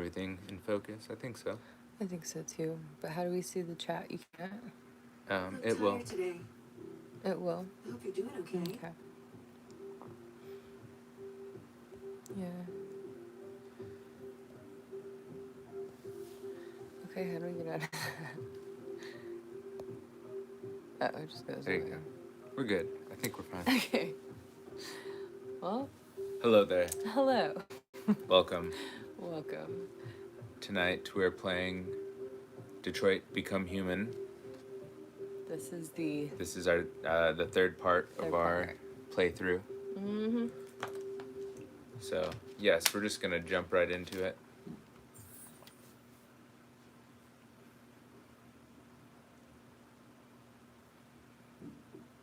everything in focus? I think so. I think so too. But how do we see the chat? You can't. It will. Today. It will. I hope you're doing okay. Okay. Yeah. Okay, how do we get out of that? Oh, it just goes There you away. go. We're good. I think we're fine. Okay. Well, Hello there. hello. Welcome. Welcome. Tonight we're playing Detroit Become Human. This is our the third part of Third our part. playthrough. Mm-hmm. So yes, we're just gonna jump right into it.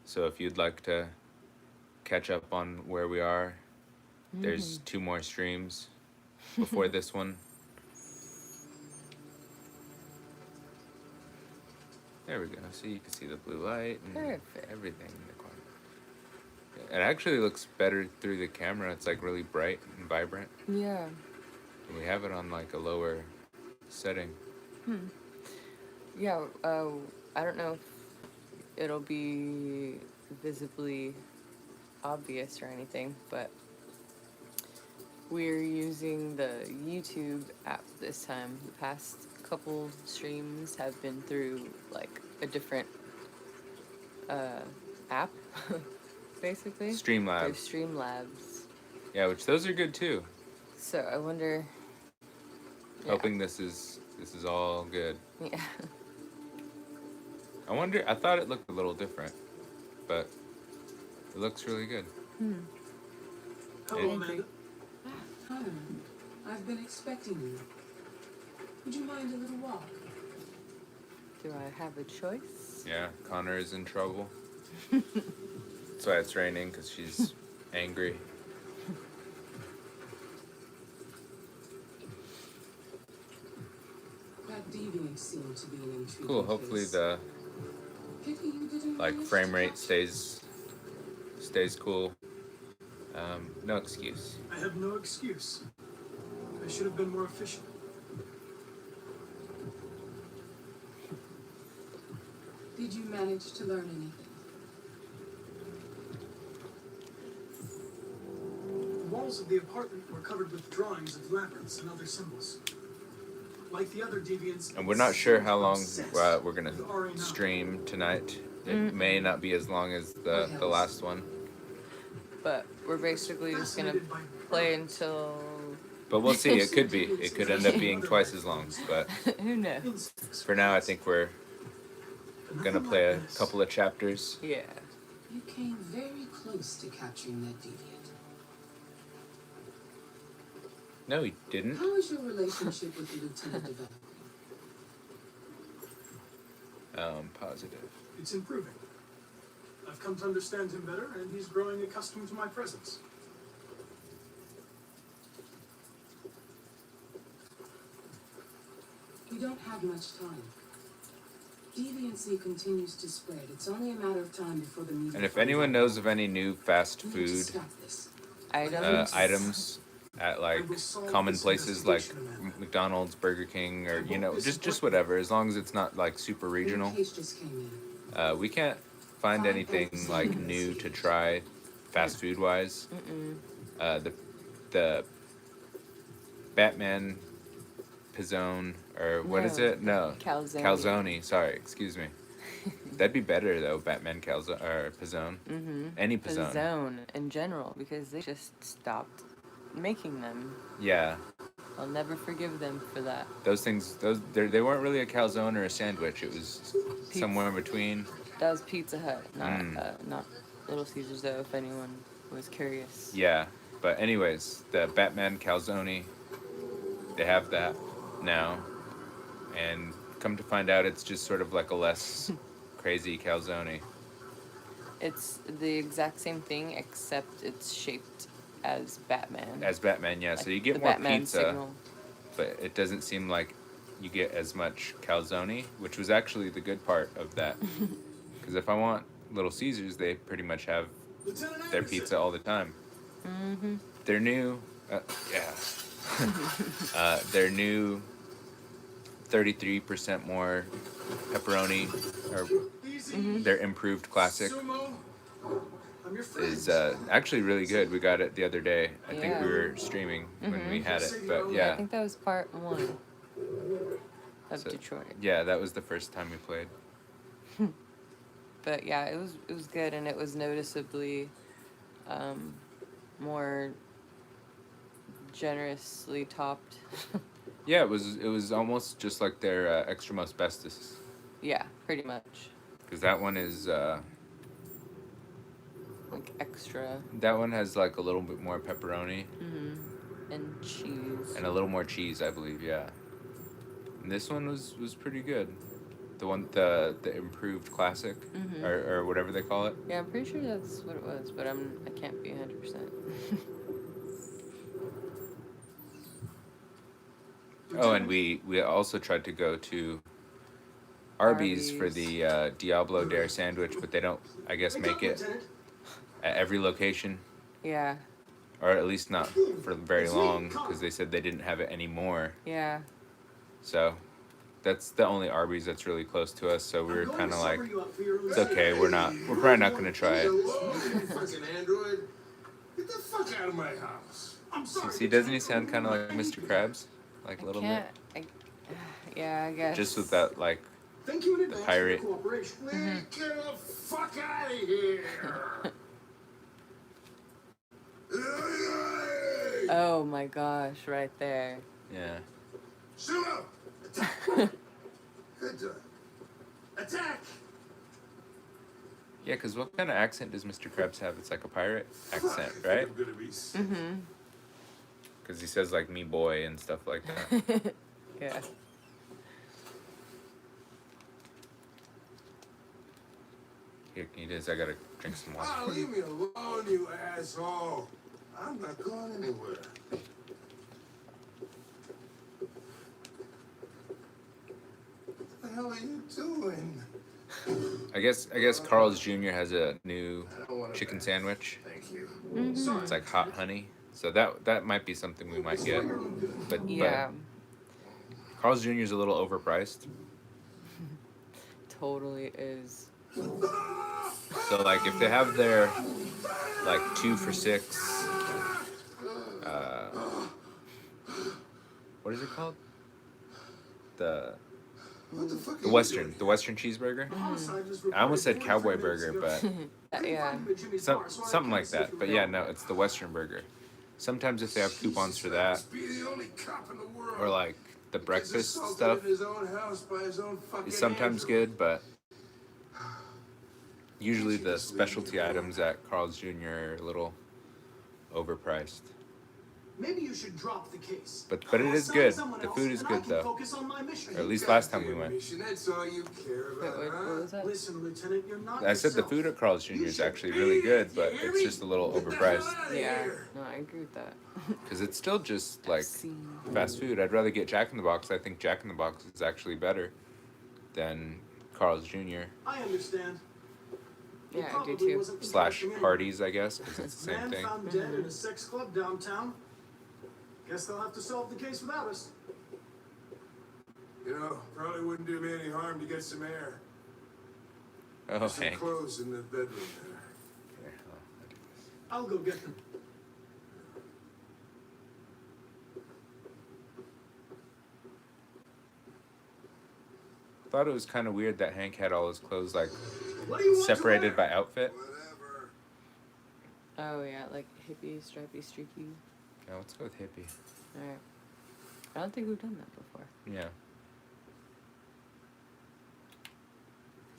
So if you'd like to catch up on where we are, there's 2 more streams before this one. There we go. So you can see the blue light and Perfect. everything in the corner. It actually looks better through the camera. It's like really bright and vibrant. Yeah. And we have it on like a lower setting. Yeah. I don't know if it'll be visibly obvious or anything, but we're using the YouTube app this time. The past couple streams have been through like a different app, basically. They're Streamlabs. Streamlabs. Yeah, which those are good too. So I wonder. Yeah. Hoping this is all good. Yeah. I thought it looked a little different, but it looks really good. Hello, Hey. Amanda. Hi. I've been expecting you. Would you mind a little walk? Do I have a choice? Yeah, Connor is in trouble. That's why it's raining, because she's angry. That deviant seemed to be an intriguing Cool. Hopefully case. the Pity you didn't like manage frame to rate catch stays cool. No excuse. I have no excuse. I should have been more efficient. it. Did you manage to learn anything? The walls of the apartment were covered with drawings of labyrinths and other symbols. Like the other deviants, And we're not sure how long obsessed we're gonna with RA9. stream tonight. It may not be as long as the last one, But we're basically just gonna Fascinated by play birds. until. but we'll see. It could be. It could end up being twice as long. But Who knows? Insects, for now, I think we're but gonna nothing play like a this. couple of chapters. Yeah. You came very close to capturing that deviant. No, he didn't. How is your relationship with the lieutenant developing? Positive. It's improving. I've come to understand him better, and he's growing accustomed to my presence. We don't have much time. Deviancy continues to spread. It's only a matter of time before the media. And if anyone knows of any new fast We need to food stop this. items at like common places like McDonald's, Burger King, or just whatever, as long as it's not like super regional. Your case just came in. We can't find anything like new to try fast food wise. The Batman Pizzone, or what is No. it? No, Calzone. Calzone. Sorry, excuse me. That'd be better though, Batman Calzone or Pizzone. Any Pizzone. Pizzone in general, because they just stopped making them. Yeah, I'll never forgive them for that. those things. They weren't really a calzone or a sandwich. It was somewhere in between. That was Pizza Hut, not Little Caesars, though, if anyone was curious. Yeah, but anyways, the Batman Calzone, they have that now, and come to find out, it's just sort of like a less crazy calzone. It's the exact same thing, except it's shaped as Batman. As Batman, yeah. So Like you get the more Batman pizza, signal. but it doesn't seem like you get as much calzone, which was actually the good part of that. Because if I want Little Caesars, they pretty much have Lieutenant their Anderson, pizza all the time. They're new. Yeah. Their new 33% more pepperoni, or Easy. their improved classic, Sumo. I'm your friend. is actually really good. We got it the other day. I think Yeah. we were streaming when we had it, but Yeah, I yeah. think that was part 1 of So, Detroit. yeah, that was the first time we played. But yeah, it was good, and it was noticeably more generously topped. Yeah, it was almost just like their extra most bestest, Yeah, pretty much. because that one is Like extra that one has like a little bit more pepperoni and cheese. and a little more cheese, I believe. Yeah, and this one was pretty good. The improved classic, or whatever they call it. Yeah, I'm pretty sure that's what it was, but I can't be 100%. Oh, and we also tried to go to Arby's for the Diablo Dare sandwich, but they don't, I guess, Wake up, make it Lieutenant. at every location, Yeah, or at least not for very long, because they said they didn't have it anymore. yeah. So that's the only Arby's that's really close to us. So we were I'm going kind to of like, sober you up for your it's okay. We're probably not gonna try it. Hello, you fucking android. Get the fuck out of my house. I'm sorry. See, doesn't he sound kind of like Mr. Krabs, like a I little can't. bit, Yeah, I guess. just with that like. Thank you in advance pirate. for your cooperation. Man, get the fuck out of here. Oh my gosh, right there. Yeah. Sumo! Attack! Good job. Attack! Yeah, because what kind of accent does Mr. Krabs have? It's like a pirate accent, right? I'm gonna be sick. Because he says like "me boy" and stuff like that. Yeah. Here, can you do this? I gotta drink some water. Oh, leave me alone, you asshole. I'm not going anywhere. What the hell are you doing? I guess Carl's Jr. has a new I don't want to chicken sandwich. Thank you. It's like hot honey. So that might be something we might get. But Yeah. Carl's Jr. is a little overpriced. Totally is. So like if they have their like 2 for $6, what is it called? What the fuck are The you Western doing? cheeseburger. Homicide was I almost said reported Cowboy 43 burger, minutes but ago. Couldn't Yeah. find him at Jimmy's some, bar, so I something can't like see if that. you're But yeah, available. no, it's the Western burger. Sometimes if they have coupons for Jesus, I that, must be the only cop in the world. or like the Gets breakfast assaulted stuff, in his own house by his own fucking is sometimes android. good, but usually the specialty items at Carl's Jr. are a little overpriced. Maybe you should drop the case. But it I'll is assign good. someone The else, food is and I good can though. focus on my mission. Or at least last time we Goddamn went. mission, that's all you care Wait, about, what huh? was that? Listen, Lieutenant, you're not I said the yourself. food at Carl's Jr. is actually really good, but it's just a little overpriced. Yeah. No, I agree with that. Because it's still just like See. fast food. I'd rather get Jack in the Box. I think Jack in the Box is actually better than Carl's Jr. I understand. He Yeah, I do probably too. wasn't Slash interested in Hardee's, I guess, because it's the same Man thing. found dead in a sex club downtown. Guess they'll have to solve the case without us. You know, probably wouldn't do me any harm to get some air. Oh, There's some Hank. clothes in the bedroom there. Here, I'll do this. I'll go get them. Thought it was kind of weird that Hank had all his clothes like What do you want separated to by wear? outfit. Whatever. Oh yeah, like hippie, stripy, streaky. Yeah, let's go with hippie. Alright. I don't think we've done that before. Yeah.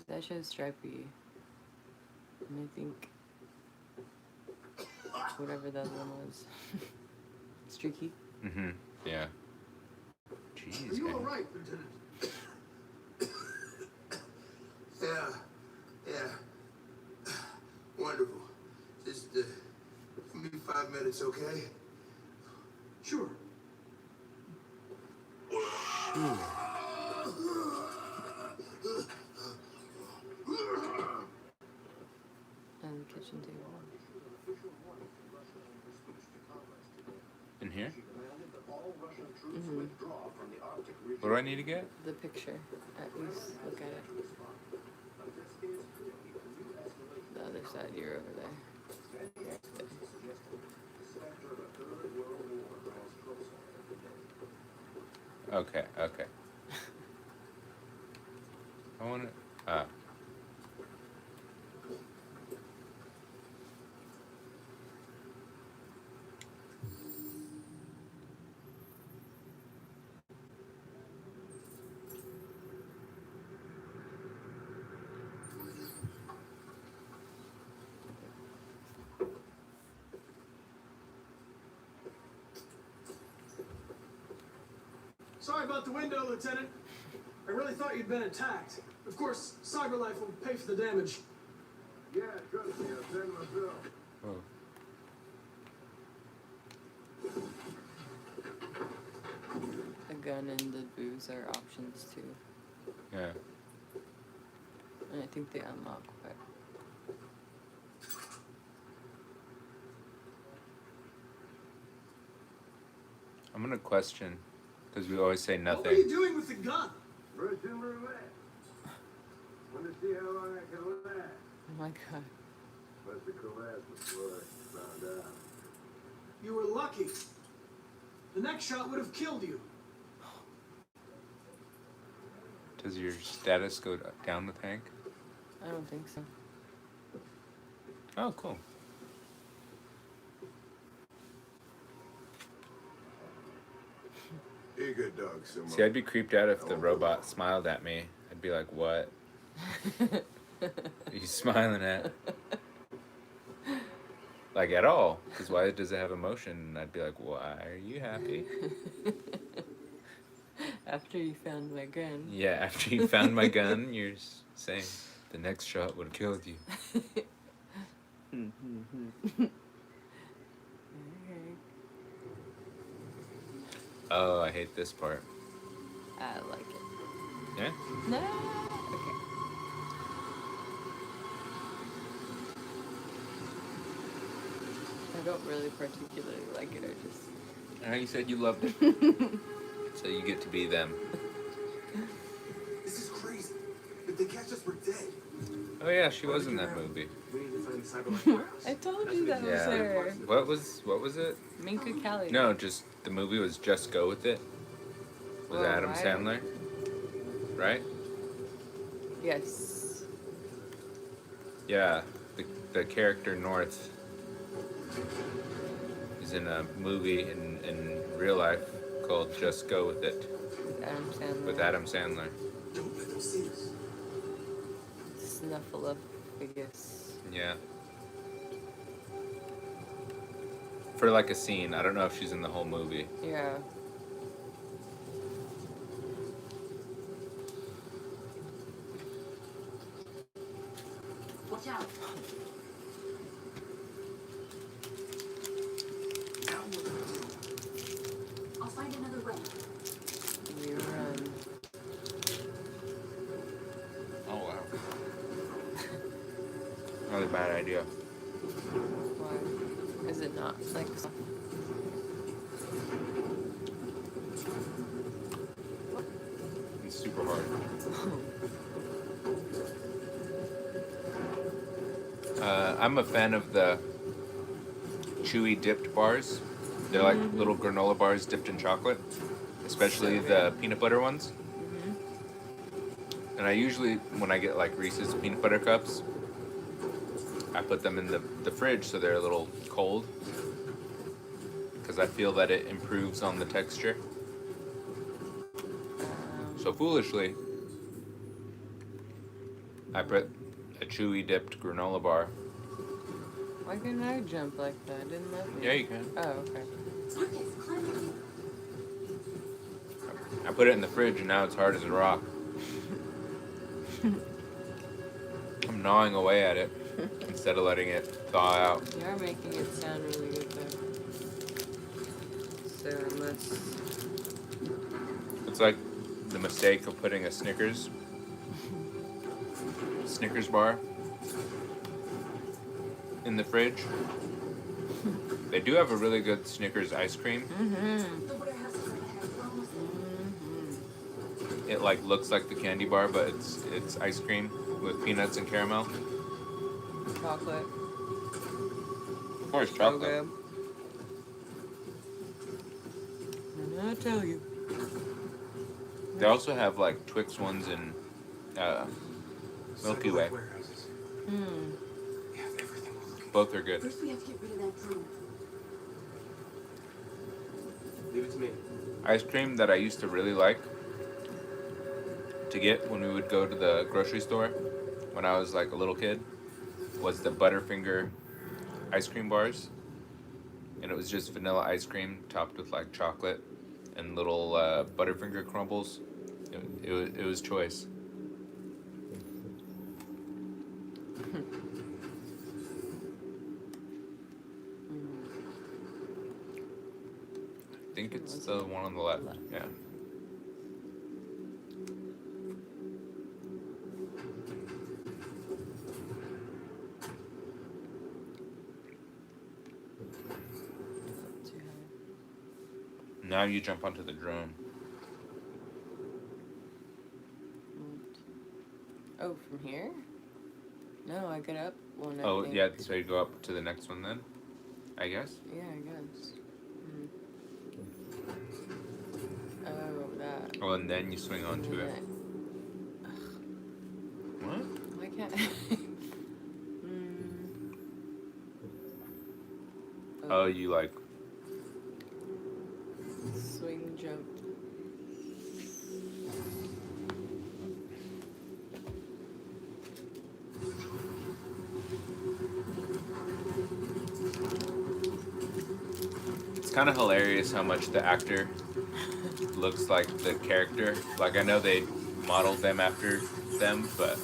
That show's stripy. And I think whatever the other one was. Streaky. Mm-hmm. Yeah. Are Jeez, you Hank. alright, Lieutenant? Yeah, yeah. Wonderful. Just give me 5 minutes, okay? Sure. And the kitchen table. In here? What do I need to get? The picture. At least look at it. The other side, you're over there. Okay, okay. I want to. Sorry about the window, Lieutenant. I really thought you'd been attacked. Of course, CyberLife will pay for the damage. Yeah, trust me, I'll send myself. Oh. The gun and the booze are options too. Yeah. And I think they unlock quick. I'm gonna question, because we always say What were nothing. you doing with the gun? Russian roulette. Want to see how long I can last. Oh my god. Must have collapsed before I found out. You were lucky. The next shot would have killed you. Does your status go down the tank? I don't think so. Oh, cool. You're a good dog, Simone. See, I'd be creeped out if the robot smiled at me. I'd be like, what? Are you smiling at? Like, at all. Because why does it have emotion? And I'd be like, why are you happy? After you found my gun. Yeah, after you found my gun, you're saying the next shot would have killed you. Oh, I hate this part. I like it. Yeah? No. Okay. I don't really particularly like it. I just. You said you loved it. So you get to be them. This is crazy. If they catch us, we're dead. Oh yeah, she was in that movie. We need to find the CyberLife warehouse. I told you that was Yeah. her. What was it? Minka Kelly. No, just the movie was Just Go With It. Was Oh, Adam right. Sandler? Right? Yes. Yeah. The character North is in a movie in real life called Just Go With It Adam Sandler. with Adam Sandler. Don't let them see us. Snuffleupagus. Yeah. For like a scene. I don't know if she's in the whole movie. Yeah. Watch out. Now what do we do? I'll find another way. You run. Oh wow. Really bad idea. Why? Is it not like? It's super hard. I'm a fan of the chewy dipped bars. They're like little granola bars dipped in chocolate, especially the peanut butter ones. And I usually, when I get like Reese's peanut butter cups, I put them in the fridge so they're a little cold, because I feel that it improves on the texture. So foolishly, I put a chewy dipped granola bar. Why couldn't I jump like that? Didn't let me. Yeah, you can. Oh, okay. Marcus, climb in. I put it in the fridge and now it's hard as a rock. I'm gnawing away at it instead of letting it thaw out. You are making it sound really good though. So unless It's like the mistake of putting a Snickers bar in the fridge. They do have a really good Snickers ice cream. The warehouse is it like looks like the candy bar, but it's ice cream with peanuts and caramel. Chocolate. Of course, So chocolate. good. And I tell you. They also have like Twix ones and Milky Way. Satellite warehouses. Hmm. We have everything we're looking for. Both are good. First we have to get rid of that drone. Leave it to me. Ice cream that I used to really like to get when we would go to the grocery store when I was like a little kid was the Butterfinger ice cream bars. And it was just vanilla ice cream topped with like chocolate and little Butterfinger crumbles. It was choice. I think it's the one on the left. Yeah. Too high. Now you jump onto the drone. Oh, from here? No, I get up one. I Oh, think. yeah, so you go up to the next one then? I guess? Yeah, I guess. Oh, that. Oh, and then you swing onto it. What? Why can't? Oh, you like. Swing jump. It's kind of hilarious how much the actor looks like the character. Like, I know they modeled them after them, but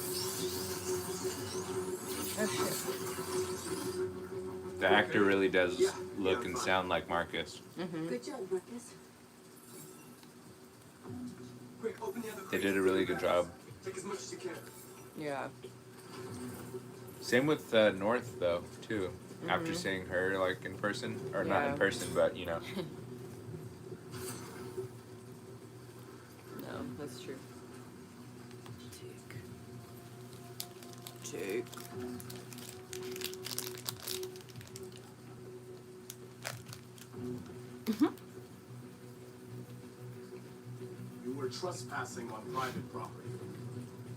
Oh shit. the actor really does look and sound like Marcus. Good job, Marcus. Quick, open the other They crate. did a really good job. Take as much as you can. Yeah. Same with North, though, too. After seeing her, like, in person. Or not in Yeah. person, but, you know. No, that's true. Take. You were trespassing on private property.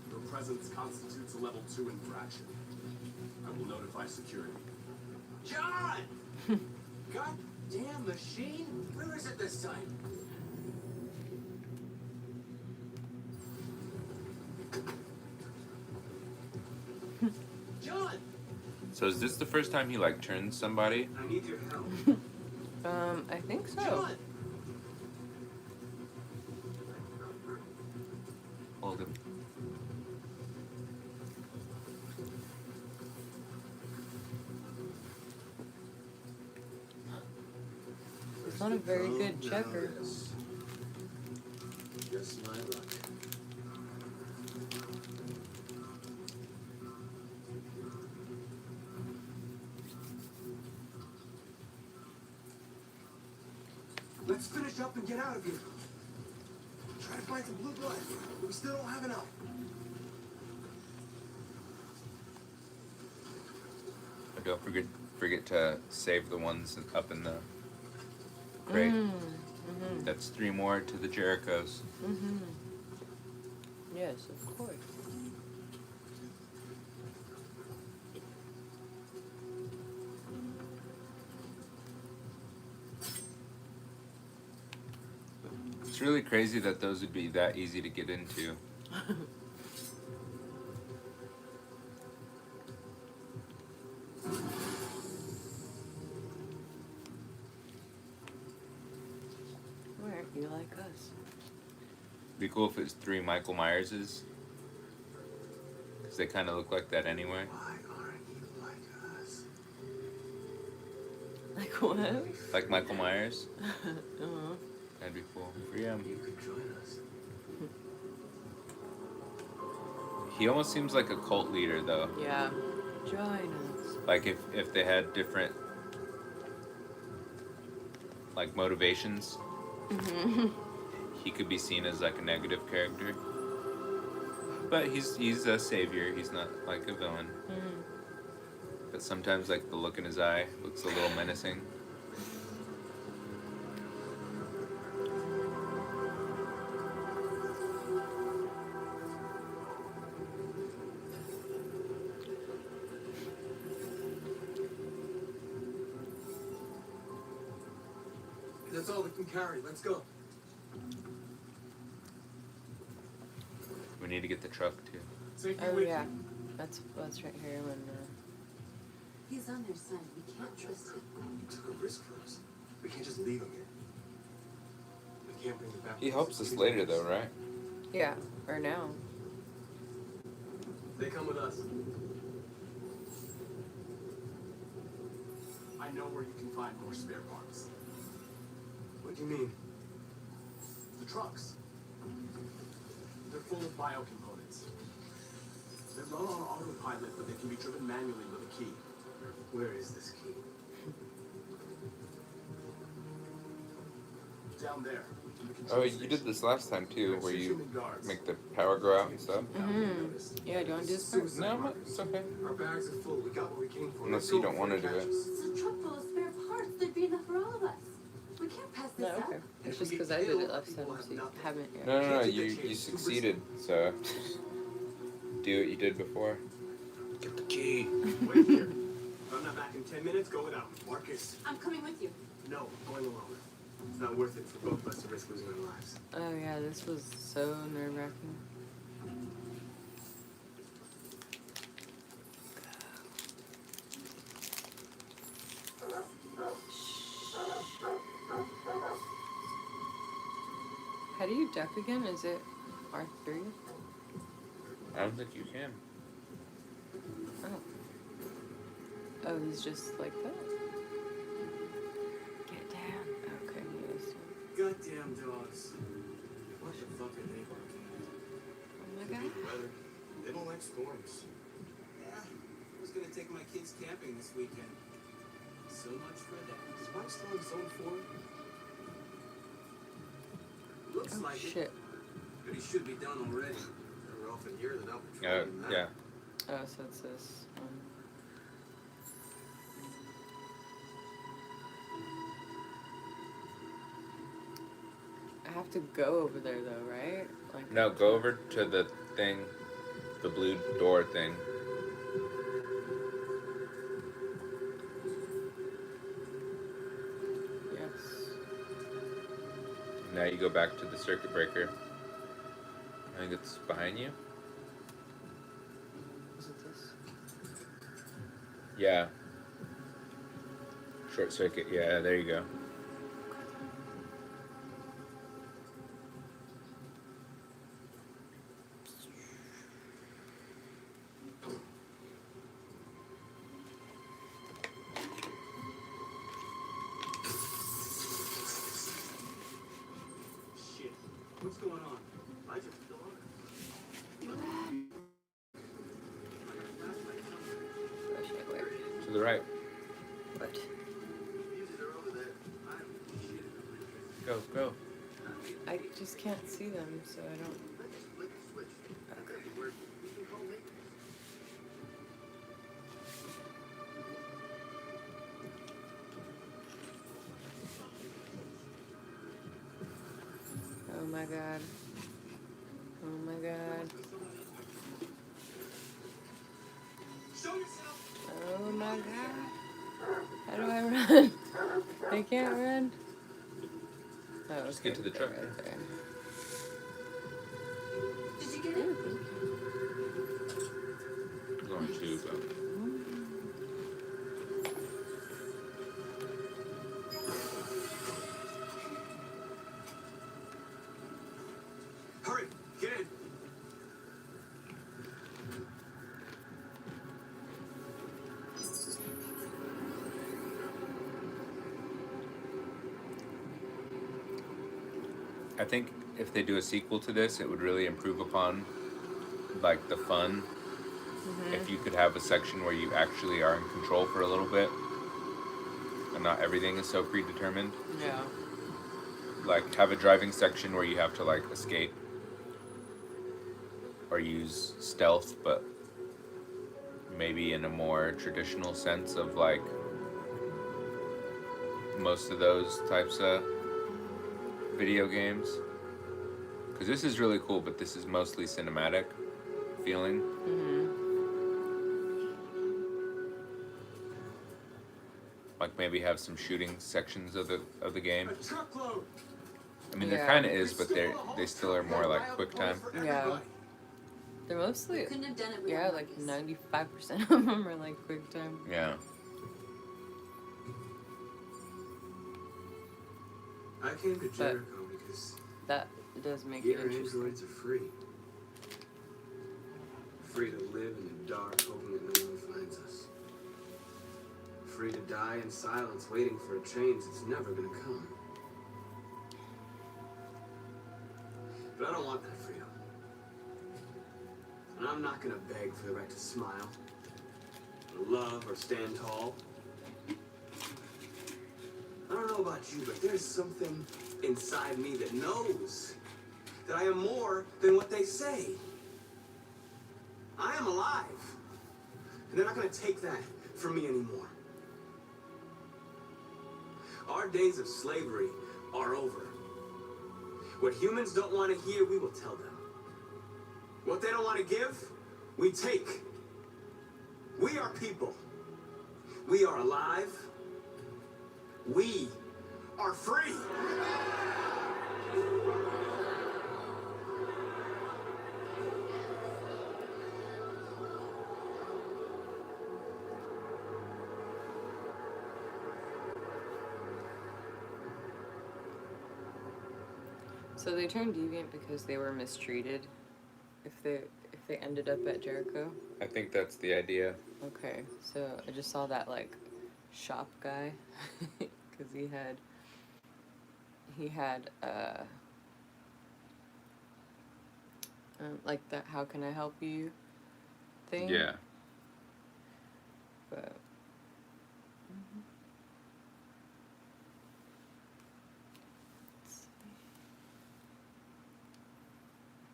Your presence constitutes a level 2 infraction. I will notify security. John! God damn machine! Where is it this time? John! So is this the first time he, like, turns somebody? I need your help. I think so. John! Hold him. He's not a very good checker. Just my luck. Let's finish up and get out of here. Try to find some blue blood. We still don't have enough. But don't forget to save the ones up in the crate. That's 3 more to the Jerichos. Yes, of course. It's really crazy that those would be that easy to get into. Why aren't you like us? Be cool if it was 3 Michael Myerses. Because they kind of look like that anyway. Why aren't you like us? Like what? Like Michael Myers. Uh-huh. That'd be cool. For him. You could join us. He almost seems like a cult leader, though. Yeah. Join us. Like if they had different like motivations. he could be seen as like a negative character. But he's a savior. He's not like a villain. But sometimes like the look in his eye looks a little menacing. That's all we can carry. Let's go. We need to get the truck too. Take you Oh with yeah, you. that's right here when. He's on their side. We can't trust him. You took a risk for us. We can't just leave him here. We can't bring him back. He helps us later though, right? Yeah, or now. They come with us. I know where you can find more spare parts. What do you mean? The trucks. They're full of biocomponents. They're run on autopilot, but they can be driven manually with a key. Where is this key? Down there. in the control Oh, you did station. this last time too, There's where two you human guards. make the power go out and stuff. Yeah, do you want to do this first? No, it's okay. Our bags are full. We got what we came for. Unless Let's you go don't want to before do they it. catch us. It's a truck full of spare parts. There'd be enough for all of us. We can't pass this No, up. okay. It's just because I did it last time, so you haven't yet. No, you succeeded, so do what you did before. Get the key. Wait here. If I'm not back in 10 minutes, go without me. Marcus. I'm coming with you. No, I'm going alone. It's not worth it for both of us to risk losing our lives. Oh yeah, this was so nerve-wracking. How do you duck again? Is it R3? I don't think you can. Oh. Oh, he's just like that? Get down. Okay, he is. Goddamn dogs. What the fuck are they barking at? Oh my god. Weather. They don't like storms. Yeah, I was gonna take my kids camping this weekend. So much for that. Is Mike still in zone 4? Looks Oh like it, shit. but he should be done already. Better off in here than out Uh, patrolling that. yeah. Oh, so it's this one. I have to go over there though, right? Like No, go over to the thing, the blue door thing. Yes. Now you go back to the circuit breaker. I think it's behind you. Is it this? Yeah. Short circuit. Yeah, there you go. Shit. What's going on? I just still on it. Oh shit, where? To the right. What? Fuses are over there. I'm shit. Go, go. I just can't see them, so I don't. Let's just flick the switch. That'll be working. We can call maintenance. Oh my god. Oh my god. Show yourself! Oh my god. How do I run? I can't run. Oh, Just okay, get to the truck. right there. Did you get it? Going to, but Hurry! Get in! I think if they do a sequel to this, it would really improve upon like the fun. If you could have a section where you actually are in control for a little bit, and not everything is so predetermined. Yeah. like have a driving section where you have to like escape or use stealth, but maybe in a more traditional sense of like most of those types of video games. Because this is really cool, but this is mostly cinematic feeling. Like maybe have some shooting sections of the game. A truckload. I mean, there Yeah. kind of is, but they still are more like quick time. Yeah. They're mostly, Couldn't have done it without yeah, like Marcus. 95% of them are like quick time. Yeah. I came to Jericho because That does make it here interesting. androids are free. Free to live in the dark, hoping that no one finds us. Free to die in silence, waiting for a change that's never gonna come. But I don't want that freedom. And I'm not gonna beg for the right to smile, or love, or stand tall. I don't know about you, but there's something inside me that knows that I am more than what they say. I am alive. And they're not gonna take that from me anymore. Our days of slavery are over. What humans don't want to hear, we will tell them. What they don't want to give, we take. We are people. We are alive. We are free. So they turned deviant because they were mistreated. If they ended up at Jericho. I think that's the idea. Okay, so I just saw that like shop guy because he had like that how can I help you thing. Yeah. But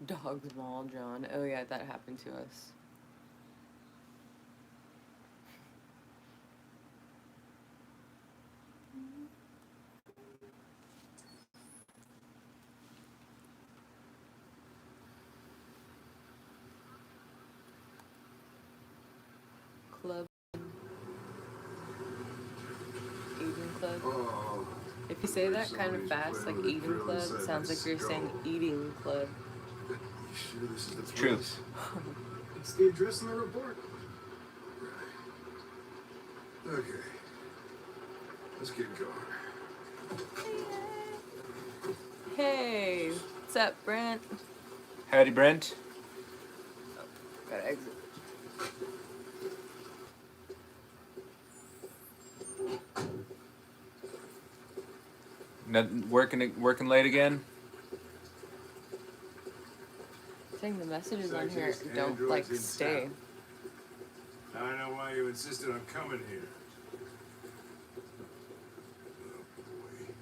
Dog's Mall, John. Oh yeah, that happened to us. Club. Eating club. Oh, If you say that kind of fast, like eating club, it sounds like you're saying eating club. you sure this is the True. place? It's the address in the report. Okay. Let's get going. Hey, what's up, Brent? Howdy, Brent. Gotta exit. Working late again? Saying the messages on here Sexiest don't androids like in stay. town. I know why you insisted on coming here. Oh, boy.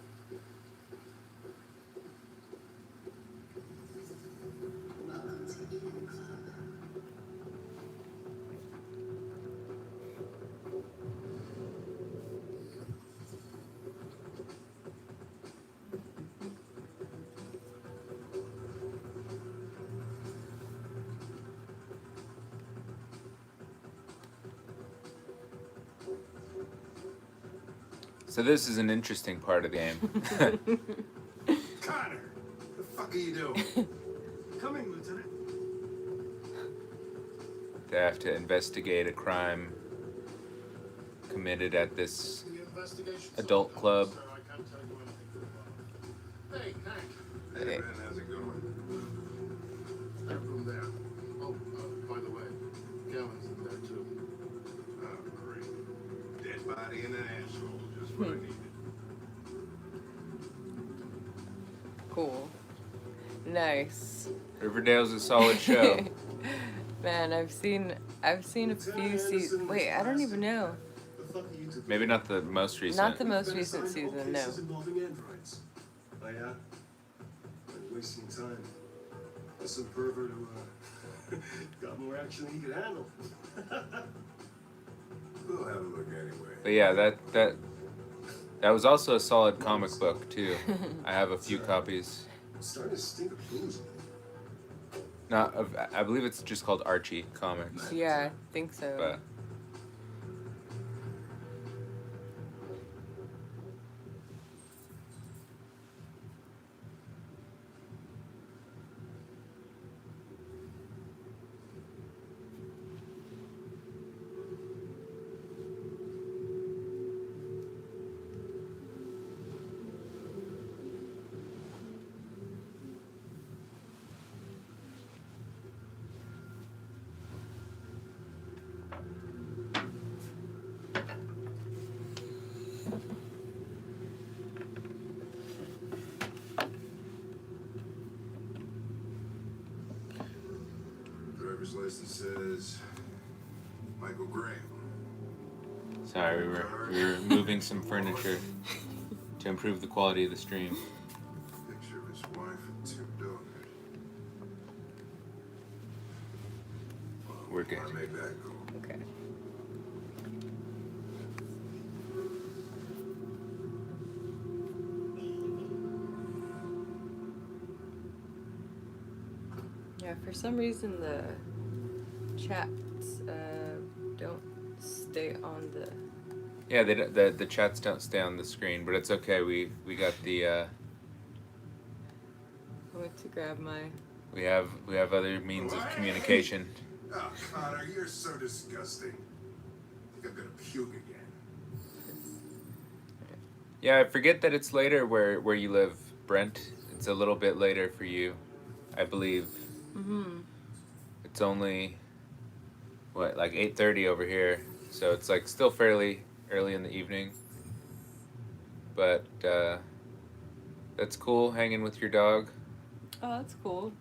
Welcome to Eden Club. So this is an interesting part of the game. Connor! The fuck are you doing? Coming, Lieutenant. They have to investigate a crime committed at this The investigation. adult club. So I can't tell you anything for a while. Hey, Hank. Hey. Ben, how's it going? That room there. Oh, by the way, Gavin's in there too. Oh, great. Dead body and an asshole. Just what I needed. Cool. Nice. Riverdale's a solid show. Man, I've seen a few seasons. Wait, I don't even know. The fuck are you two? Maybe not the most recent. Not the most Been recent assigned all season, no. cases involving androids. Oh yeah? Like wasting time. There's some pervert who got more action than he could handle. We'll have a look anyway. But yeah, that was also a solid comic book too. I have a few copies. I'm starting to stink of booze. Not of, I believe it's just called Archie Comics. Yeah, I think so. But Driver's license says Michael Graham. sorry, we were moving some furniture to improve the quality of the stream. Picture of his wife and 2 daughters. We're good. Wanna make that go. Okay. Yeah, for some reason the chats don't stay on the. Yeah, the chats don't stay on the screen, but it's okay. We got the I went to grab my. we have other means of communication. Oh, Connor, you're so disgusting. I think I'm gonna puke again. Yeah, I forget that it's later where you live, Brent. It's a little bit later for you, I believe. Mhm. It's only what, like 8:30 over here, so it's like still fairly early in the evening. But that's cool, hanging with your dog. Oh, that's cool.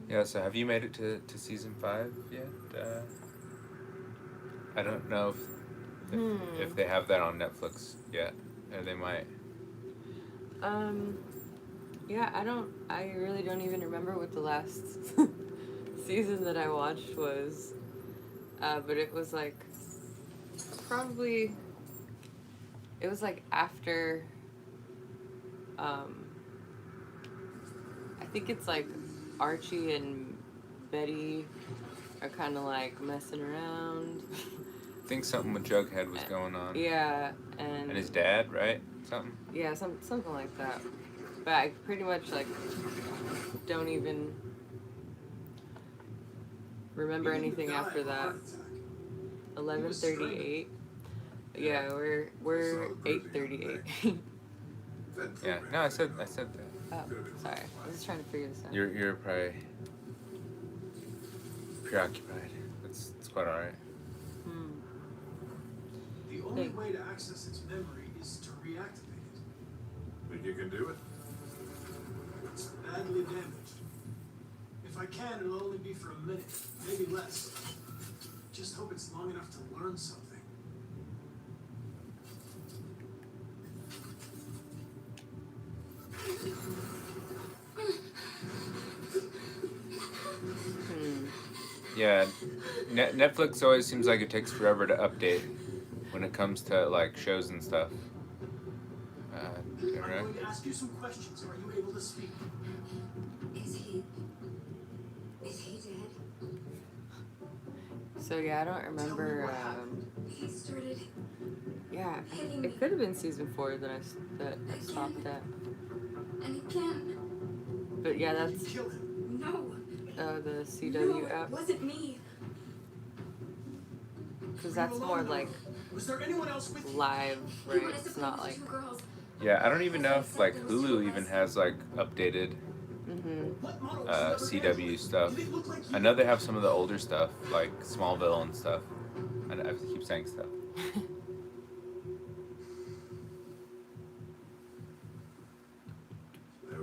Yeah, so have you made it to season 5 yet? I don't know if they have that on Netflix yet. They might. Yeah, I really don't even remember what the last season that I watched was. But it was like, probably, it was like after, I think it's like Archie and Betty are kind of like messing around. I think something with Jughead was going on. Yeah, and And his dad, right? Something? yeah, something like that. But I pretty much like don't even remember He didn't anything die after of a that. heart attack. 11:38. Yeah, we're 8:38. Yeah. No, I said that. Oh, sorry. I was just trying to figure this out. You're probably preoccupied. It's quite alright. The only Thank- way to access its memory is to reactivate it. Think you can do it? It's badly damaged. If I can, it'll only be for a minute, maybe less. Just hope it's long enough to learn something. Yeah, Netflix always seems like it takes forever to update when it comes to like shows and stuff. I'm Right? going to ask you some questions. Are you able to speak? Is he dead? So yeah, I don't remember. what happened. He started Yeah, hitting me. it could have been season 4 that I stopped at. And again. But yeah, Did that's you kill him? No. the CW No, app, it wasn't me. because that's more like Was there anyone else with you? live, He right? wanted to It's play not with like. the 2 girls. Yeah, I don't even know if like Hulu even has like updated What model was the other CW man? stuff. Did it look like you? I know they have some of the older stuff like Smallville and stuff. I keep saying stuff.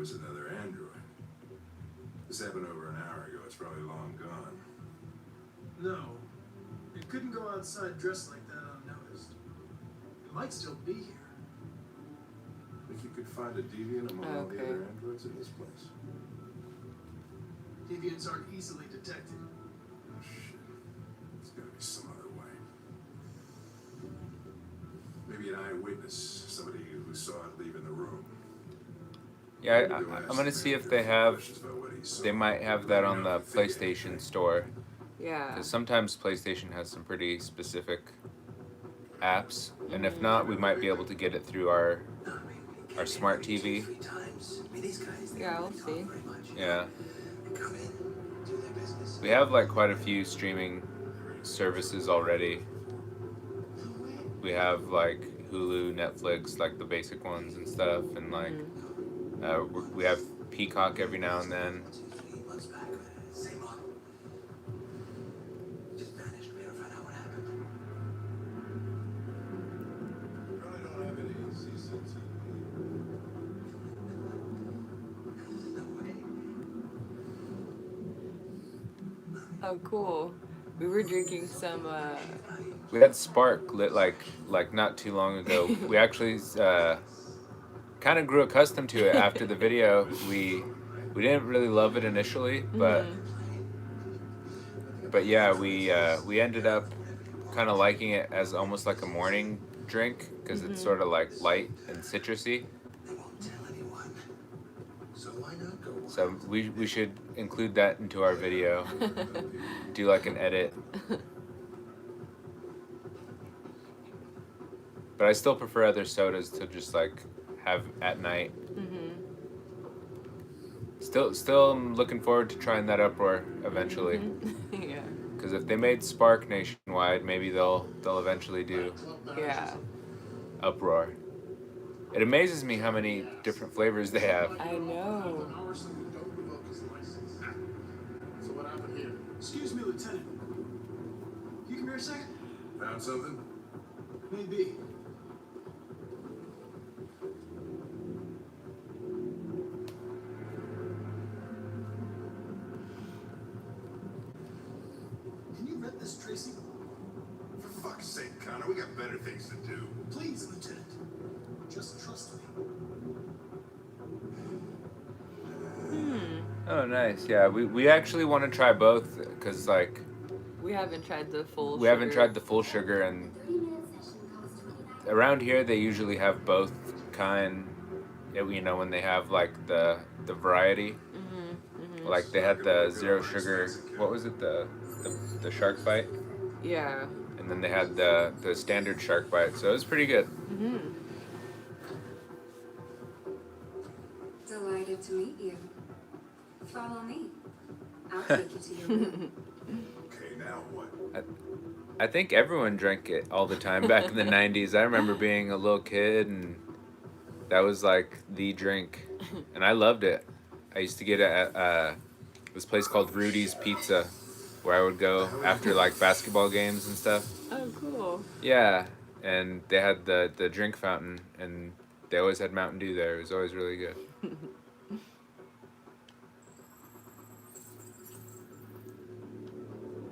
was another android. This happened over an hour ago. It's probably long gone. No. It couldn't go outside dressed like that unnoticed. It might still be here. Think you could find a deviant among all the Okay. other androids in this place? Deviants aren't easily detected. Oh, shit. There's gotta be some other way. Maybe an eyewitness, somebody who saw it leaving the room. Yeah, Maybe they'll I'm ask gonna the see if manager they a few have. questions about what he saw. They might have Let that me on know the if you think of PlayStation anything. Store. Yeah. Because sometimes PlayStation has some pretty specific apps, and if not, we might be able to get it through our smart TV. Yeah, we'll see. Yeah. We have like quite a few streaming services already. We have like Hulu, Netflix, like the basic ones and stuff, and like we have Peacock every now and then. Probably don't have any CCTV. Oh, cool. We were drinking some. We had Spark lit like not too long ago. We actually kind of grew accustomed to it after the video. We didn't really love it initially, but yeah, we ended up kind of liking it as almost like a morning drink because it's sort of like light and citrusy. So why not go? So we should include that into our video. Do like an edit. But I still prefer other sodas to just like have at night. Still I'm looking forward to trying that Uproar eventually. Yeah. Because if they made Spark nationwide, maybe they'll eventually do Yeah. Uproar. It amazes me how many different flavors they have. I know. So what happened here? Excuse me, Lieutenant. You come here a second? Found something? Maybe. Can you read this, Tracy? For fuck's sake, Connor, we got better things to do. Please, Lieutenant. Just trust me. Oh, nice. Yeah, we actually want to try both because like We haven't tried the full. we haven't sugar. tried the full sugar, and 30-minute session costs $20. around here they usually have both kind. You know, when they have like the variety, like they had the zero sugar. What was it? The shark bite, Yeah. and then they had the standard shark bite. So it was pretty good. Delighted to meet you. Follow me. I'll take you to your room. Okay, now what? I think everyone drank it all the time back in the 90s. I remember being a little kid and that was like the drink. And I loved it. I used to get it at this place called Rudy's Pizza where I would go after like basketball games and stuff. Oh, cool. Yeah. And they had the drink fountain and they always had Mountain Dew there. It was always really good.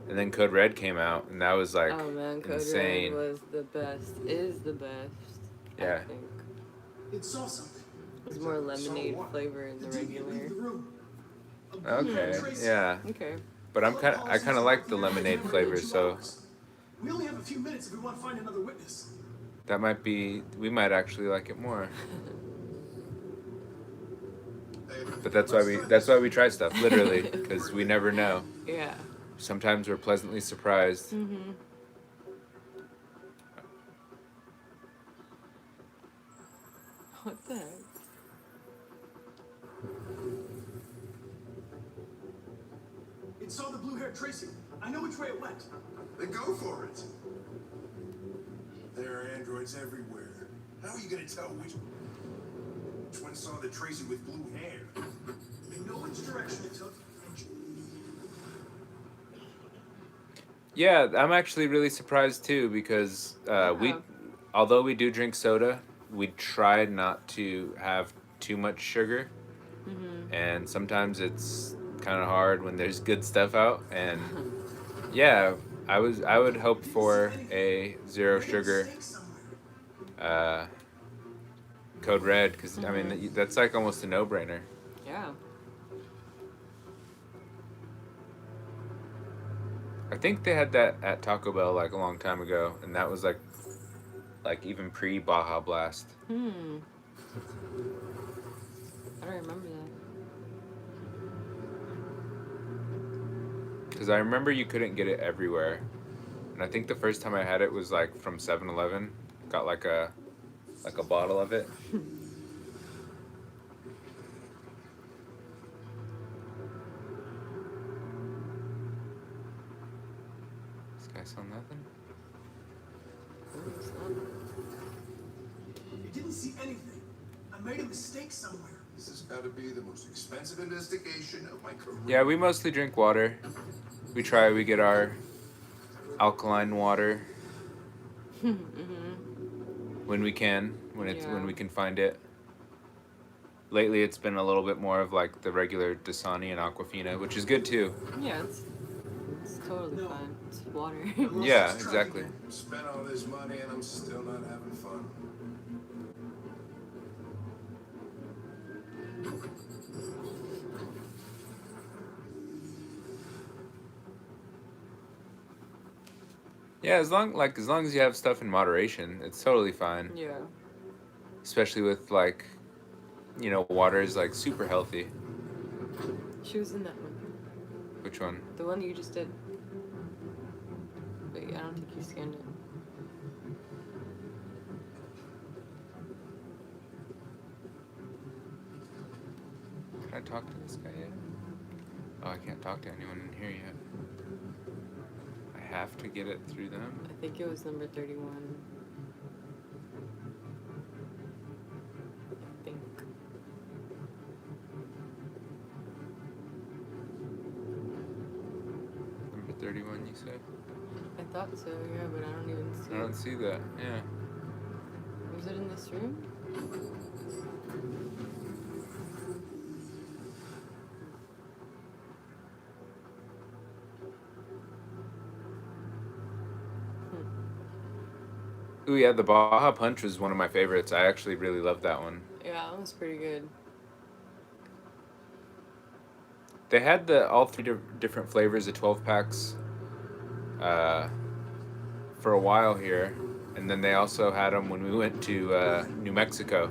And then Code Red came out, and that was like Oh man, Code insane. Red was the best. Is the best. Yeah. I think. It saw something. There's more lemonade flavor in the The deviant leave regular. the room. A blue Okay, Tracy. yeah, Okay. but I kind of like the lemonade flavor, so We only have a few minutes if we want to find another witness. that might be we might actually like it more. But that's why we try stuff literally because we never know. Yeah. Sometimes we're pleasantly surprised. What the heck? It saw the blue-haired Tracy. I know which way it went. Then go for it. There are androids everywhere. How are you gonna tell which one saw the Tracy with blue hair? I know which direction it took. Yeah, I'm actually really surprised too because although we do drink soda, we try not to have too much sugar and sometimes it's kind of hard when there's good stuff out. And yeah, I would hope for a zero sugar uh, Code Red, because I mean that's like almost a no-brainer. Yeah. I think they had that at Taco Bell like a long time ago, and that was like even pre Baja Blast. I don't remember that. Because I remember you couldn't get it everywhere, and I think the first time I had it was like from 7-Eleven. Got like a bottle of it. This guy saw nothing. Ooh, it's not- You didn't see anything. I made a mistake somewhere. This has got to be the most expensive investigation of my career. Yeah, we mostly drink water. We get our alkaline water when we can, when we can find it. Lately, it's been a little bit more of like the regular Dasani and Aquafina, which is good too. Yeah, it's totally No. fine. It's water. Yeah, exactly. Spent all this money and I'm still not having fun. Yeah, as long as you have stuff in moderation, it's totally fine. Yeah. Especially with like, water is like super healthy. She was in that one. Which one? The one you just did. But I don't think you scanned it. Can I talk to this guy yet? Oh, I can't talk to anyone in here yet. I have to get it through them. I think it was number 31. I think. Number 31, you say? I thought so, yeah, but I don't even see I don't see that. Yeah. Was it in this room? Ooh, yeah, the Baja Punch was one of my favorites. I actually really loved that one. Yeah, that was pretty good. They had all three different flavors of 12 packs for a while here, and then they also had them when we went to New Mexico.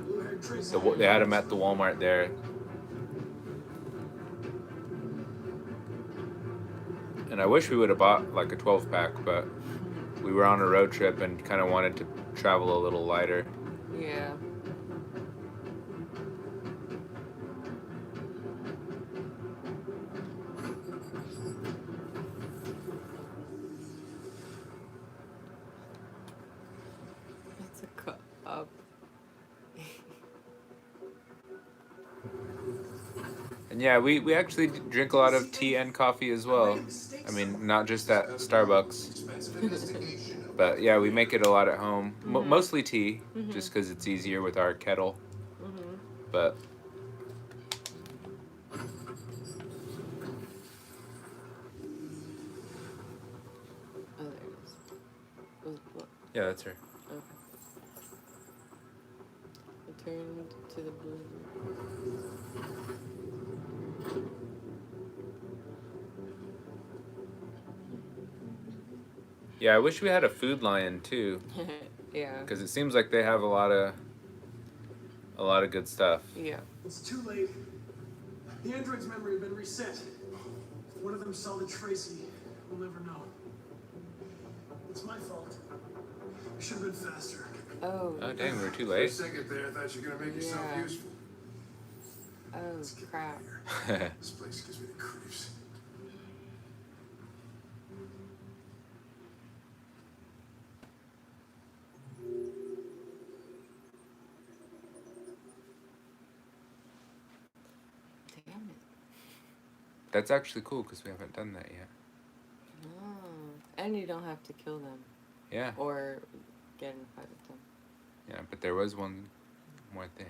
They had them at the Walmart there. And I wish we would have bought like a 12 pack, but we were on a road trip and kind of wanted to travel a little lighter. Yeah. It's a cup. And yeah, we actually drink a lot of tea and coffee as well. I mean, not just at Starbucks. Expensive investigation of But yeah, we make it a lot at home. Mostly tea, just because it's easier with our kettle. But Oh, there it is. What? yeah, that's her. Okay. Returned to the blue. Yeah, I wish we had a Food Lion too, Yeah. because it seems like they have a lot of good stuff. Yeah. It's too late. The android's memory had been reset. If one of them saw the Tracy, we'll never know. It's my fault. I should have been faster. Oh. Oh dang, we were too For a late. second there, I thought you were gonna make yourself Yeah. useful. Oh, crap. This place gives me the creeps. Damn it. That's actually cool because we haven't done that yet. Oh. And you don't have to kill them. Yeah, Or get in a fight with them. yeah, but there was one more thing.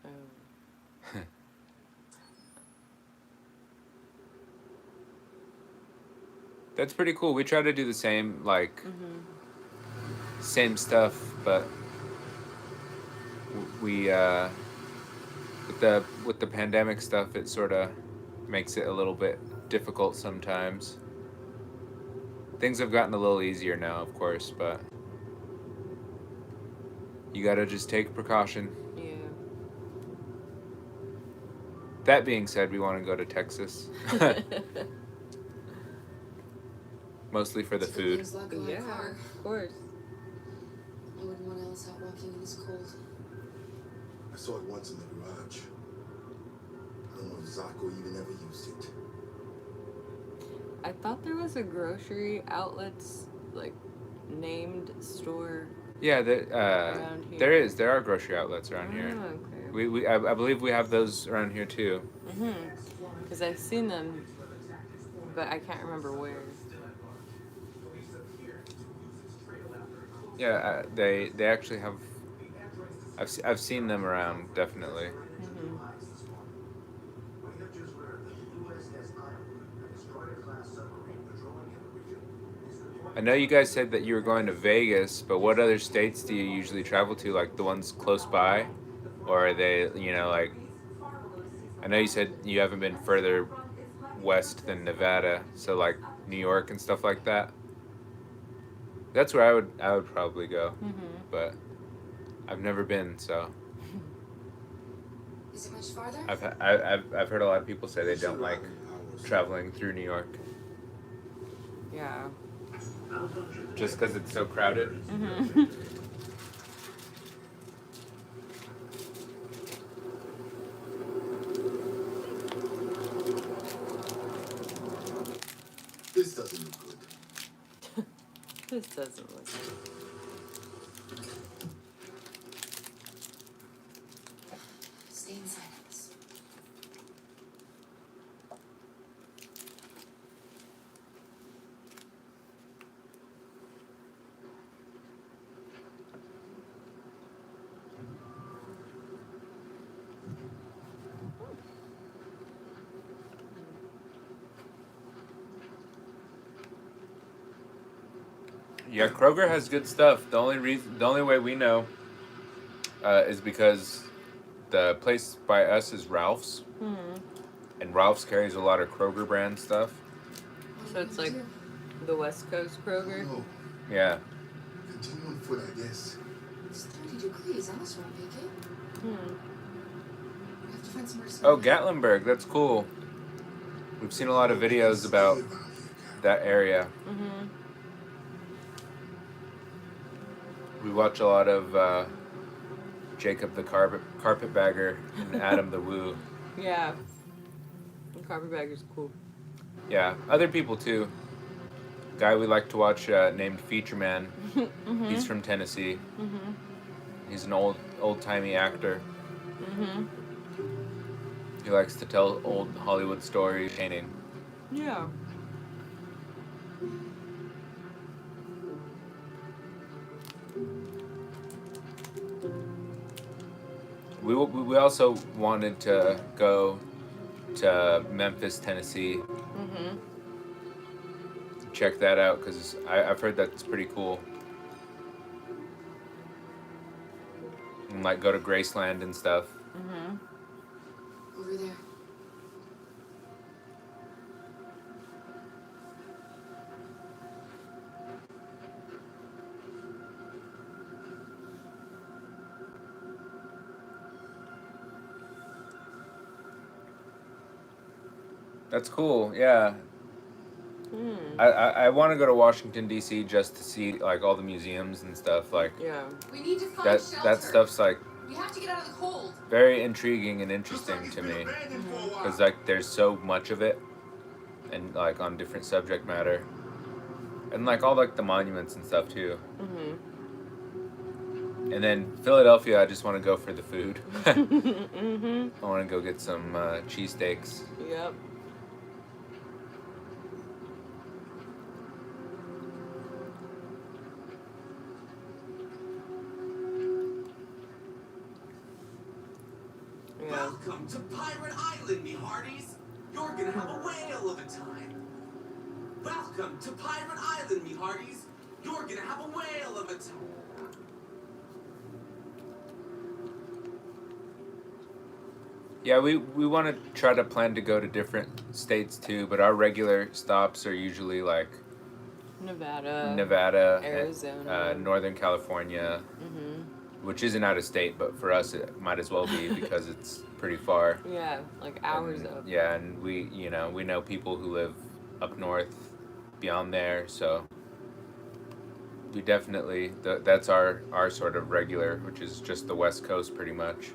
Oh. That's pretty cool. We try to do the same, like, same stuff, but we with the pandemic stuff, it sort of makes it a little bit difficult sometimes. Things have gotten a little easier now, of course, but you gotta just take precaution. Yeah. That being said, we want to go to Texas. Mostly for the It's good food. things like a Yeah, car. of course. I wouldn't want Alice out walking in this cold. I saw it once in the garage. I don't know if Zako even ever used it. I thought there was a grocery outlets like named store. Yeah, Around here. there is. There are grocery outlets around Oh, here. okay. I believe we have those around here too. Because I've seen them, but I can't remember where. Yeah, they actually have. I've seen them around, definitely. I know you guys said that you were going to Vegas, but what other states do you usually travel to? Like the ones close by, or are they, you know, like? I know you said you haven't been further west than Nevada, so like New York and stuff like that. That's where I would probably go, but I've never been, so Is it much farther? I've heard a lot of people say they don't like traveling through New York Yeah. just because it's so crowded. This doesn't look good. This doesn't look good. Stay in silence. Yeah, Kroger has good stuff. The only way we know is because the place by us is Ralph's, and Ralph's carries a lot of Kroger brand stuff. What So are you it's gonna like do? the West Coast Kroger. No, Yeah, continue on foot, I guess. It's 30 degrees. Alice won't make it. We have to find somewhere to Oh, sleep. Gatlinburg, that's cool. We've seen a lot of videos about that area. We watch a lot of Jacob the Carpetbagger and Adam the Woo. Yeah. And Carpetbagger's cool. Yeah, other people too. Guy we like to watch named Feature Man. He's from Tennessee. He's an old-timey actor. He likes to tell old Hollywood stories, painting. Yeah. We also wanted to go to Memphis, Tennessee. Check that out because I've heard that's pretty cool. And like go to Graceland and stuff. Over there. That's cool. Yeah. I want to go to Washington D.C. just to see like all the museums and stuff like Yeah. We need to find that. shelter. That stuff's like We have to get out of the cold. very intriguing and interesting to me because like there's so much of it and like on different subject matter and like all like the monuments and stuff too. And then Philadelphia, I just want to go for the food. I want to go get some cheesesteaks. Yep. Yeah. Welcome to Pirate Island, me hearties. You're gonna have a whale of a time. Welcome to Pirate Island, me hearties. You're gonna have a whale of a time. Yeah, we want to try to plan to go to different states too, but our regular stops are usually like Nevada, Arizona. Northern California, which isn't out of state, but for us it might as well be because it's pretty far. Yeah, like hours And, up. yeah, and we know people who live up north, beyond there, so we definitely that's our sort of regular, which is just the West Coast pretty much.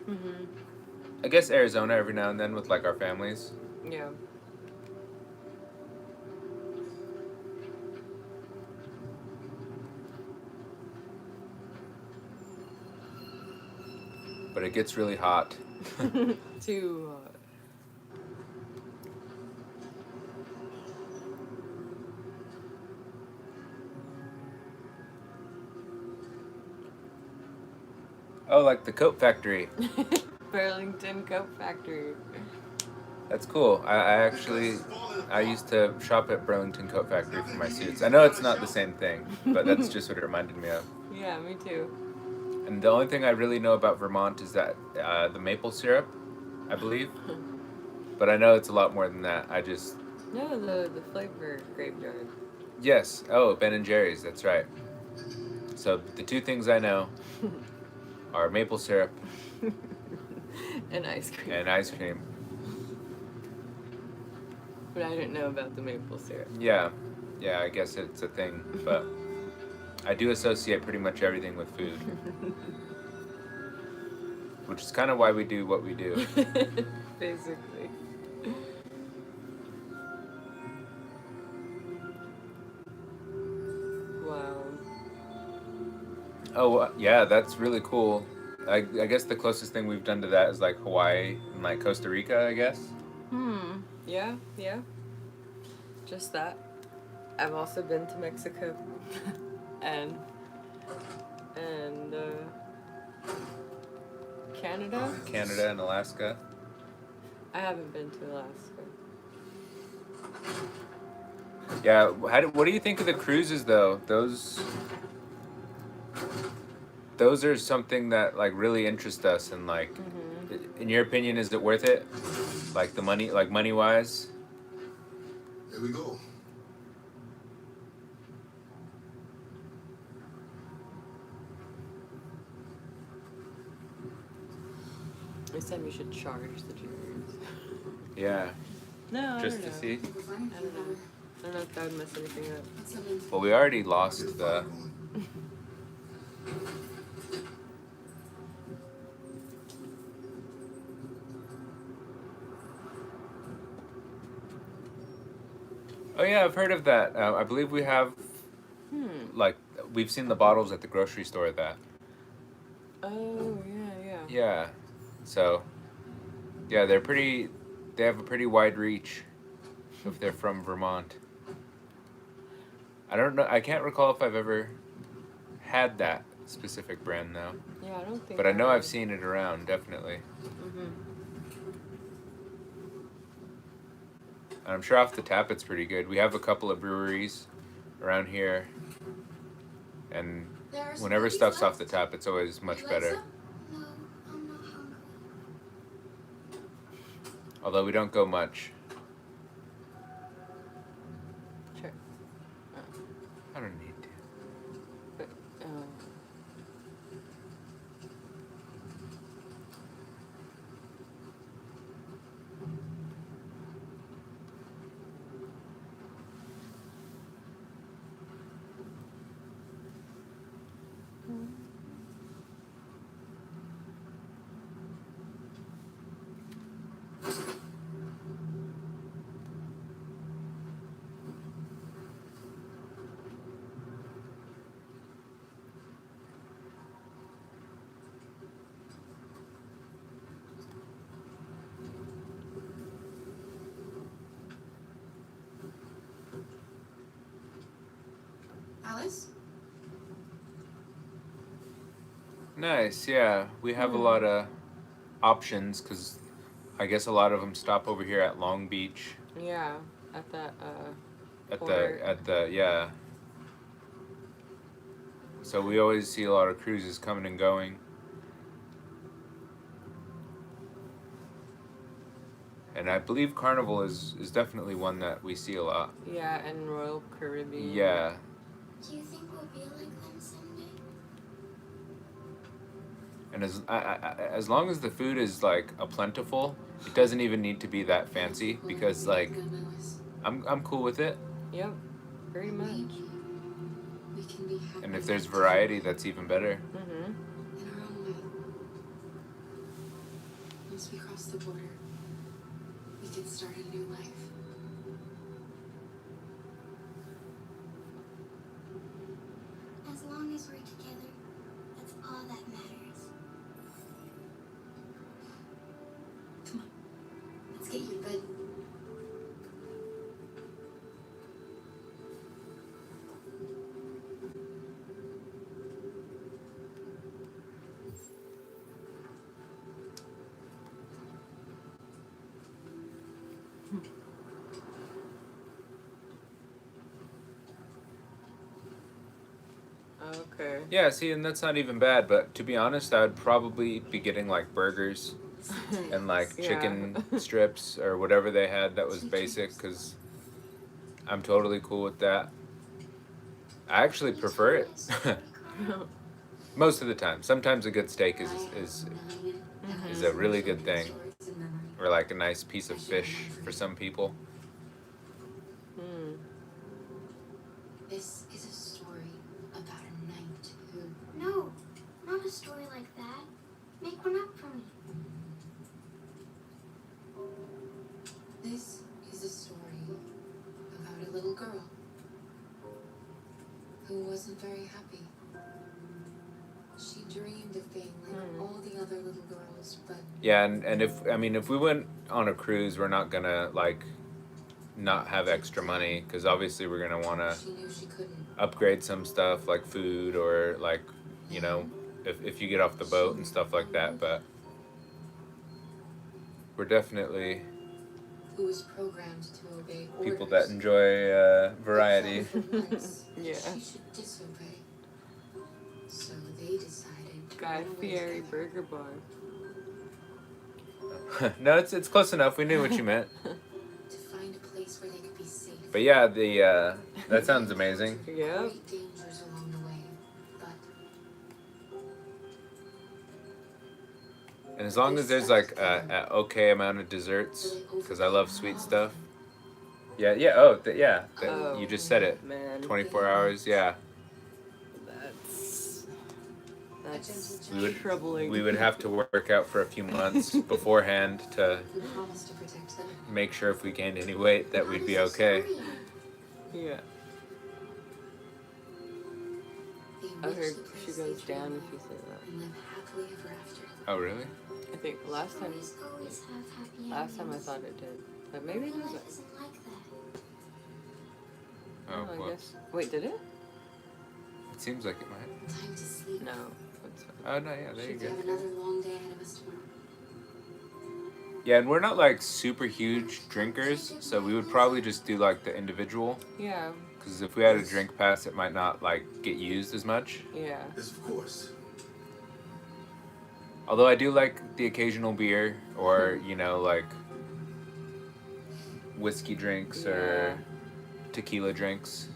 I guess Arizona every now and then with like our families. Yeah. But it gets really hot. Too hot. Oh, like the coat factory. Burlington Coat Factory. That's cool. I used to shop at Burlington Coat Factory for my suits. I know it's not the same thing, but that's just what it reminded me of. Yeah, me too. And the only thing I really know about Vermont is that the maple syrup, I believe. But I know it's a lot more than that. No, the flavor graveyard. Yes. Oh, Ben and Jerry's. That's right. So the two things I know are maple syrup And ice cream. and ice cream. But I didn't know about the maple syrup. Yeah, I guess it's a thing, but I do associate pretty much everything with food. Which is kind of why we do what we do. Basically. Wow. Oh, yeah, that's really cool. I guess the closest thing we've done to that is like Hawaii and like Costa Rica, I guess. Yeah. Just that. I've also been to Mexico. and Canada. Canada and Alaska. I haven't been to Alaska. Yeah, what do you think of the cruises though? Those are something that like really interest us, and like, in your opinion, is it worth it? Like the money, like money wise? Here we go. They said we should charge the juniors. Yeah, No, just I to don't know. see. I don't know if that would mess anything up. Well, we already lost the. Oh yeah, I've heard of that. I believe we have, like, we've seen the bottles at the grocery store of that. Oh, yeah. Yeah, so, yeah, they have a pretty wide reach if they're from Vermont. I don't know, I can't recall if I've ever had that specific brand though. Yeah, I don't think But I know have. I've seen it around, definitely. And I'm sure off the tap it's pretty good. We have a couple of breweries around here. And whenever stuff's off the tap, it's always much better. No, I'm not hungry. Although we don't go much. Sure. I don't need to. But, Alice? Nice, yeah. We have a lot of options because I guess a lot of them stop over here at Long Beach. yeah, at that At port. the yeah. So we always see a lot of cruises coming and going. And I believe Carnival is definitely one that we see a lot. Yeah, and Royal Caribbean. Yeah. Do you think we'll be like them someday? And as long as the food is like a plentiful, it doesn't even need to be that fancy because like I'm cool with it. Yep, pretty much. We can be happy. And if there's variety, that's even better. Mm-hmm. In our own way. Once we cross the border, we can start a new life. As long as we're together, that's all that matters. Come on. Let's get you to bed. Okay. Yeah, see, and that's not even bad. But to be honest, I would probably be getting like burgers and like Yeah. chicken strips or whatever they had that was basic because I'm totally cool with that. I actually prefer it most of the time. Sometimes a good steak is a really good thing, or like a nice piece of fish for some people. This is a story about a knight who... No, not a story like that. Make one up for me. This is a story about a little girl who wasn't very happy. She dreamed of being like all the other little girls, but Yeah, and if we went on a cruise, we're not gonna like not have extra money because obviously we're gonna want to she knew she couldn't. upgrade some stuff like food or like if you get off the boat and stuff like that. But we're definitely Who was programmed to obey people orders. that enjoy variety. But felt for once Yeah. She should disobey. So they decided to Guy run away Fieri together. Burger Bar. No, it's close enough. We knew what you meant. To find a place where they could be safe. But yeah, the that sounds amazing. Yep. Great dangers along the way, but And as long as there's like a okay amount of desserts, because I love sweet stuff. Yeah, yeah. Oh, Oh, you just said it. Man, 24 hours. Yeah. that's We would troubling. we would have to work out for a few months beforehand to who promised to protect them. make sure if we gained any weight that we'd be okay. Yeah. They I heard enriched the she place goes they down dreamed if you of say that. and live happily ever after. Oh really? I think last time Always have happy I endings. thought it did, but maybe it Real doesn't. life isn't like that. Oh, I well, guess. Wait, did it? it seems like it might. Time to sleep. No. That's fine. Oh no, yeah, there you We go. have another long day ahead of us tomorrow. Yeah, and we're not like super huge drinkers, so we would probably just do like the individual. Yeah. Because if we had a drink pass, it might not like get used as much. Yeah. Yes, of course. Although I do like the occasional beer or like whiskey drinks or tequila drinks.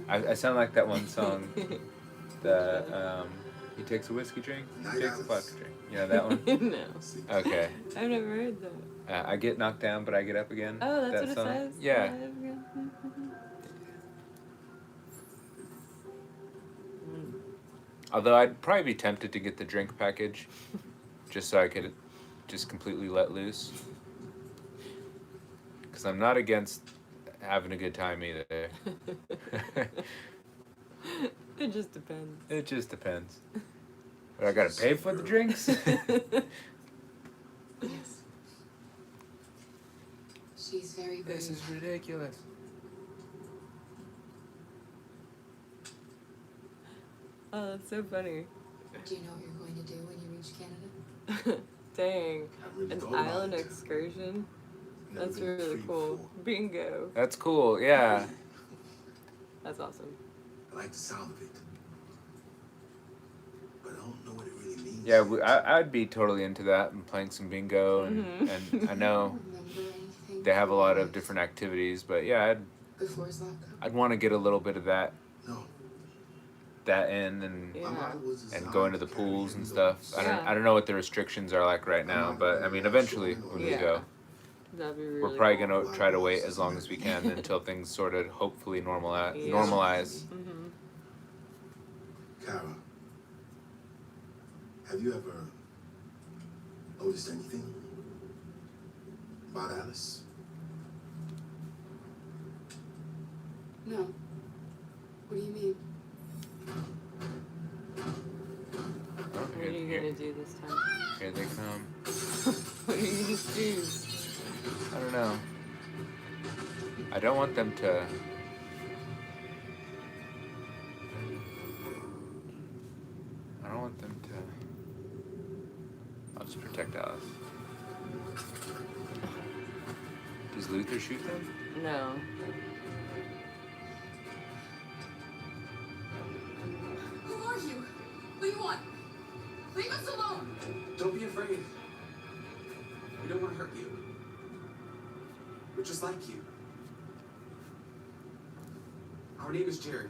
I sound like that one song. He takes a whiskey drink, he takes a vodka drink. You know that one? No. Okay. I've never heard that. I get knocked down, but I get up again. Oh, that's that what it song? says? Yeah. Although I'd probably be tempted to get the drink package, just so I could just completely let loose. Because I'm not against having a good time either. It just depends. It just depends. But I gotta pay for the drinks? Yes. She's very brave. This is ridiculous. Oh, that's so funny. Do you know what you're going to do when you reach Canada? Dang. I really An thought island about it. excursion? Never That's been really free cool. before. Bingo. That's cool, yeah. That's awesome. I like the sound of it. But I don't know what it really means. Yeah, I'd be totally into that and playing some bingo and I know they have a lot of different activities, but yeah, Before his lockup. I'd want to get a little bit of that No. in and Yeah. My mother was designed go into the to carry pools and heavy stuff. loads. I don't know what the restrictions are like right now, but I mean eventually when we Yeah. go, That'd be really we're probably cool. gonna try to wait as long as we can until things sort of hopefully normalize. Yeah. Normalize. Mm-hmm. Kara, have you ever noticed anything about Alice? No. What do you mean? Oh, What are you gonna do this time? here they come. What are you gonna do? I don't know. I don't want them to. I don't want them to. I'll just protect Alice. Does Luther shoot them? No. Who are you? What do you want? Leave us alone! Don't be afraid. We don't want to hurt you. We're just like you. Our name is Jared.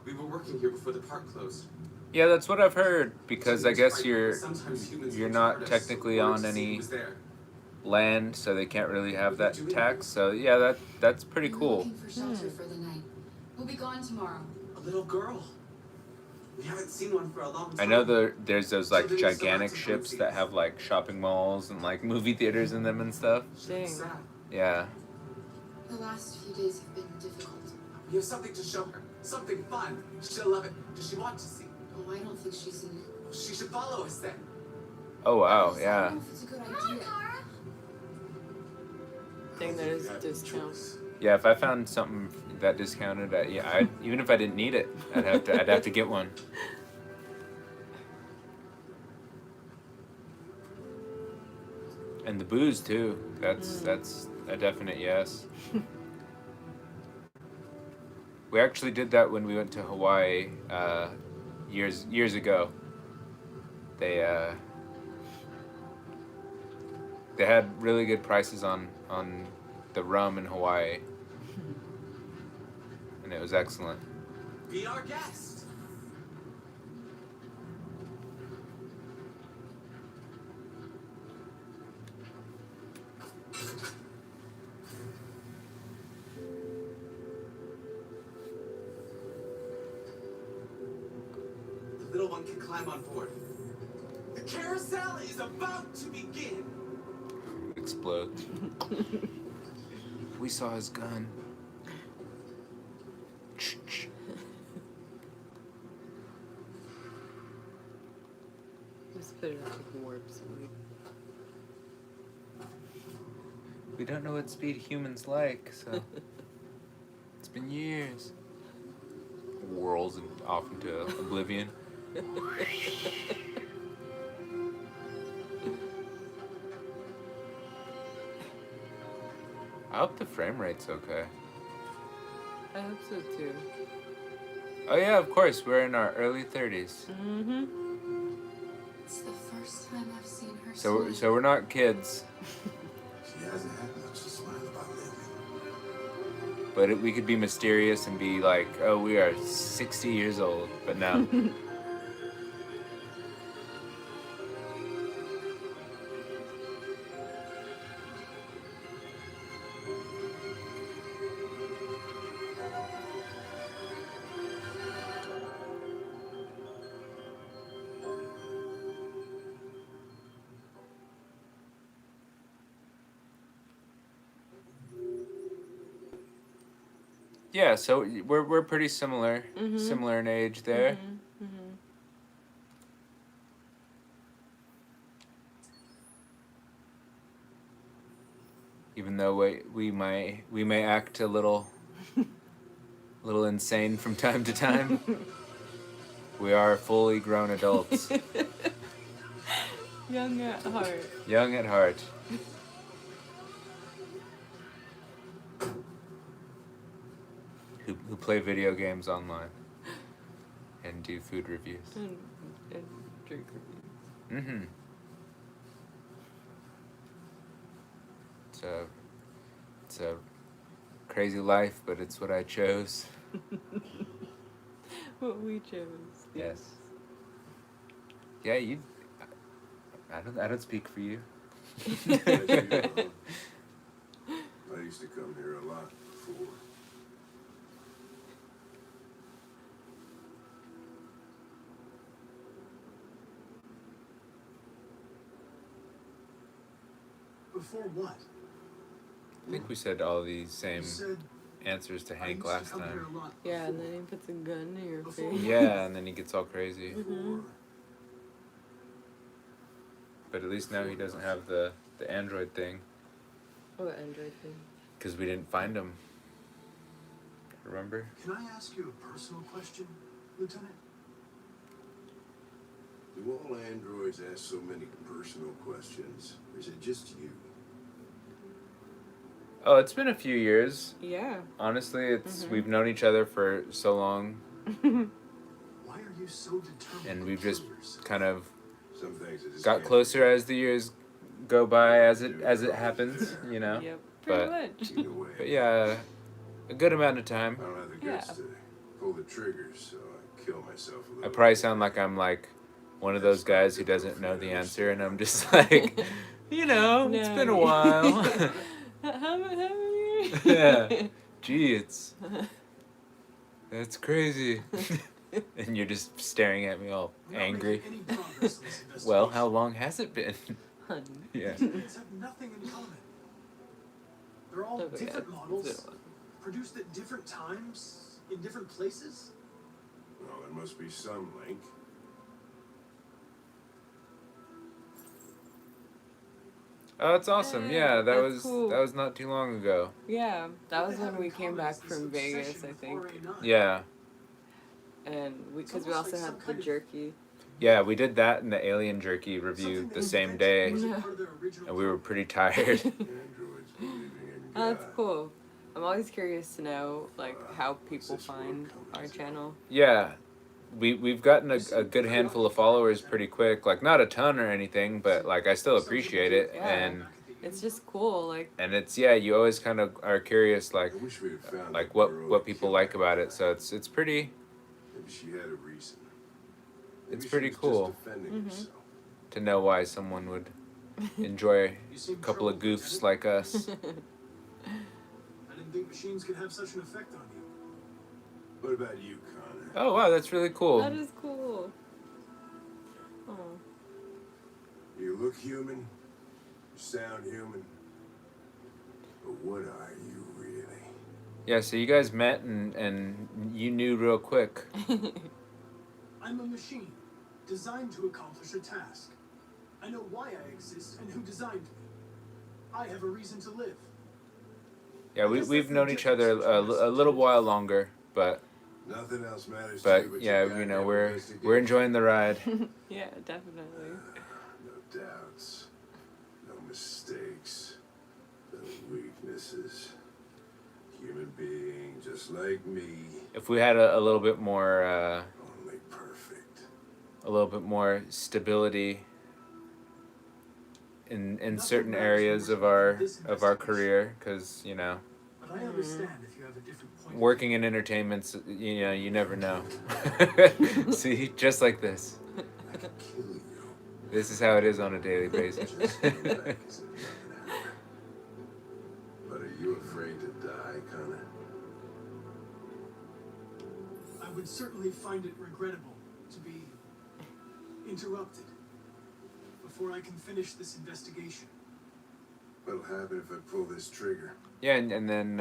We were working here before the park closed. Yeah, that's what I've heard. Because I guess Sometimes humans you're want to not hurt us technically or on to see any who was there. land, so they can't really have that tax. So yeah, that's pretty We're cool. looking for shelter for the night. We'll be gone tomorrow. A little girl. We haven't seen one for a long time. I know there's those like So there's gigantic some ships fancies. that have like shopping malls and like movie theaters in them and stuff. Dang. Sad. Yeah. The last few days have been difficult. We have something to show her. Something fun. She'll love it. Does she want to see? Oh, I don't think she's in it. Well, she should follow us then. Oh wow, I yeah. don't know if it's a good idea. Thing that is discount. Yeah, if I found something that discounted, even if I didn't need it, I'd have to get one. And the booze too. That's a definite yes. We actually did that when we went to Hawaii years ago. They had really good prices on the rum in Hawaii. And it was excellent. Be our guest. The little one can climb on board. The carousel is about to begin. Explodes. We saw his gun. Just put it up to warp speed. We don't know what speed humans like, so it's been years. Whirls off into oblivion. I hope the frame rate's okay. I hope so too. Oh yeah, of course, we're in our early 30s. Mm-hmm. It's the first time I've seen her So we're not kids, She hasn't had much to smile about lately. but we could be mysterious and be like, oh, we are 60 years old, but no. Yeah, so we're pretty similar, similar in age there. Even though we may act a little insane from time to time, we are fully grown adults, Young at heart. young at heart. who play video games online and do food reviews. And drink reviews. Mm-hmm. It's a crazy life, but it's what I chose. What we chose. Yes. Yeah, you. I don't speak for you. I used to come here a lot before. Before what? I think we said all the You same said answers to I Hank used to last come here time. a lot Yeah, and before. then he puts a gun in your Before face. Yeah, and then he gets all crazy. Mhm. But at least now he doesn't have the android thing, What Android thing? because we didn't find him. Remember? Can I ask you a personal question, Lieutenant? Do all androids ask so many personal questions? Or is it just you? Oh, it's been a few years. Yeah. Honestly, it's Mhm. we've known each other for so long, Why are you so determined and to we've kill just yourself? kind of Some things I just got can't closer forget. as the years go by, as it happens, you know. Yep. Pretty But- much. Either way, But yeah, a good amount of time. I don't have the Yeah. guts to pull the triggers, so I kill myself a little. I probably sound like I'm like one of those guys who doesn't know the answer, and I'm just like, you know, it's been a No. while. How many? Yeah. Gee, that's crazy. And you're just staring at me all We're not angry. making any progress on this investigation. Well, how long has it been? Honey. Yeah. Humans have nothing in common. They're all Oh, yeah, different it's models, been a while. produced at different times, in different places. Well, there must be some link. Oh, that's awesome. Yeah, that That's was cool. that was not too long ago. Yeah, that What was they have when we in came common back is this from Vegas, obsession I with think. RA9. Yeah. And It's because we almost also like had some the kind of- jerky. Yeah, we did that in the Alien Jerky review Something the they same invented day, wasn't Yeah. part of their original and we were plan. pretty tired. Androids believing in Oh, that's God. cool. I'm always curious to know like how people this word find coming our as? channel. Yeah, we've gotten a good handful of followers pretty quick. Like not a ton or anything, but like I still appreciate it. Yeah. And It's just cool, like it's yeah, you always kind of are curious like I wish we had found like the what girl what that people killed like that about guy. it. So it's pretty Maybe she had a reason. Maybe It's she pretty was just cool. defending Mhm. herself. to know why someone would enjoy You a seem couple of troubled, goofs Lieutenant. like us. I didn't think machines could have such an effect on you. What about you, Connor? Oh wow, that's really cool. that is cool. Oh. You look human. You sound human. But what are you really? Yeah, so you guys met and you knew real quick. I'm a machine, designed to accomplish a task. I know why I exist and who designed me. I have a reason to live. Yeah, we've known each other a little while longer, but Nothing else matters to you but yeah, your you know goddamn we're investigation. enjoying the ride. Yeah, definitely. No doubts. No mistakes. No weaknesses. Human being just like me. If we had a little bit more Only perfect. a little bit more stability in Nothing certain matters areas more of to me our than this of our investigation. career, because you know But I understand if you have a different point. of working in entertainment's you know you never know. See, just like this. I could kill you. This is how it is on a daily basis. Just come back as if nothing happened. But are you afraid to die, Connor? I would certainly find it regrettable to be interrupted before I can finish this investigation. What'll happen if I pull this trigger? Yeah, and then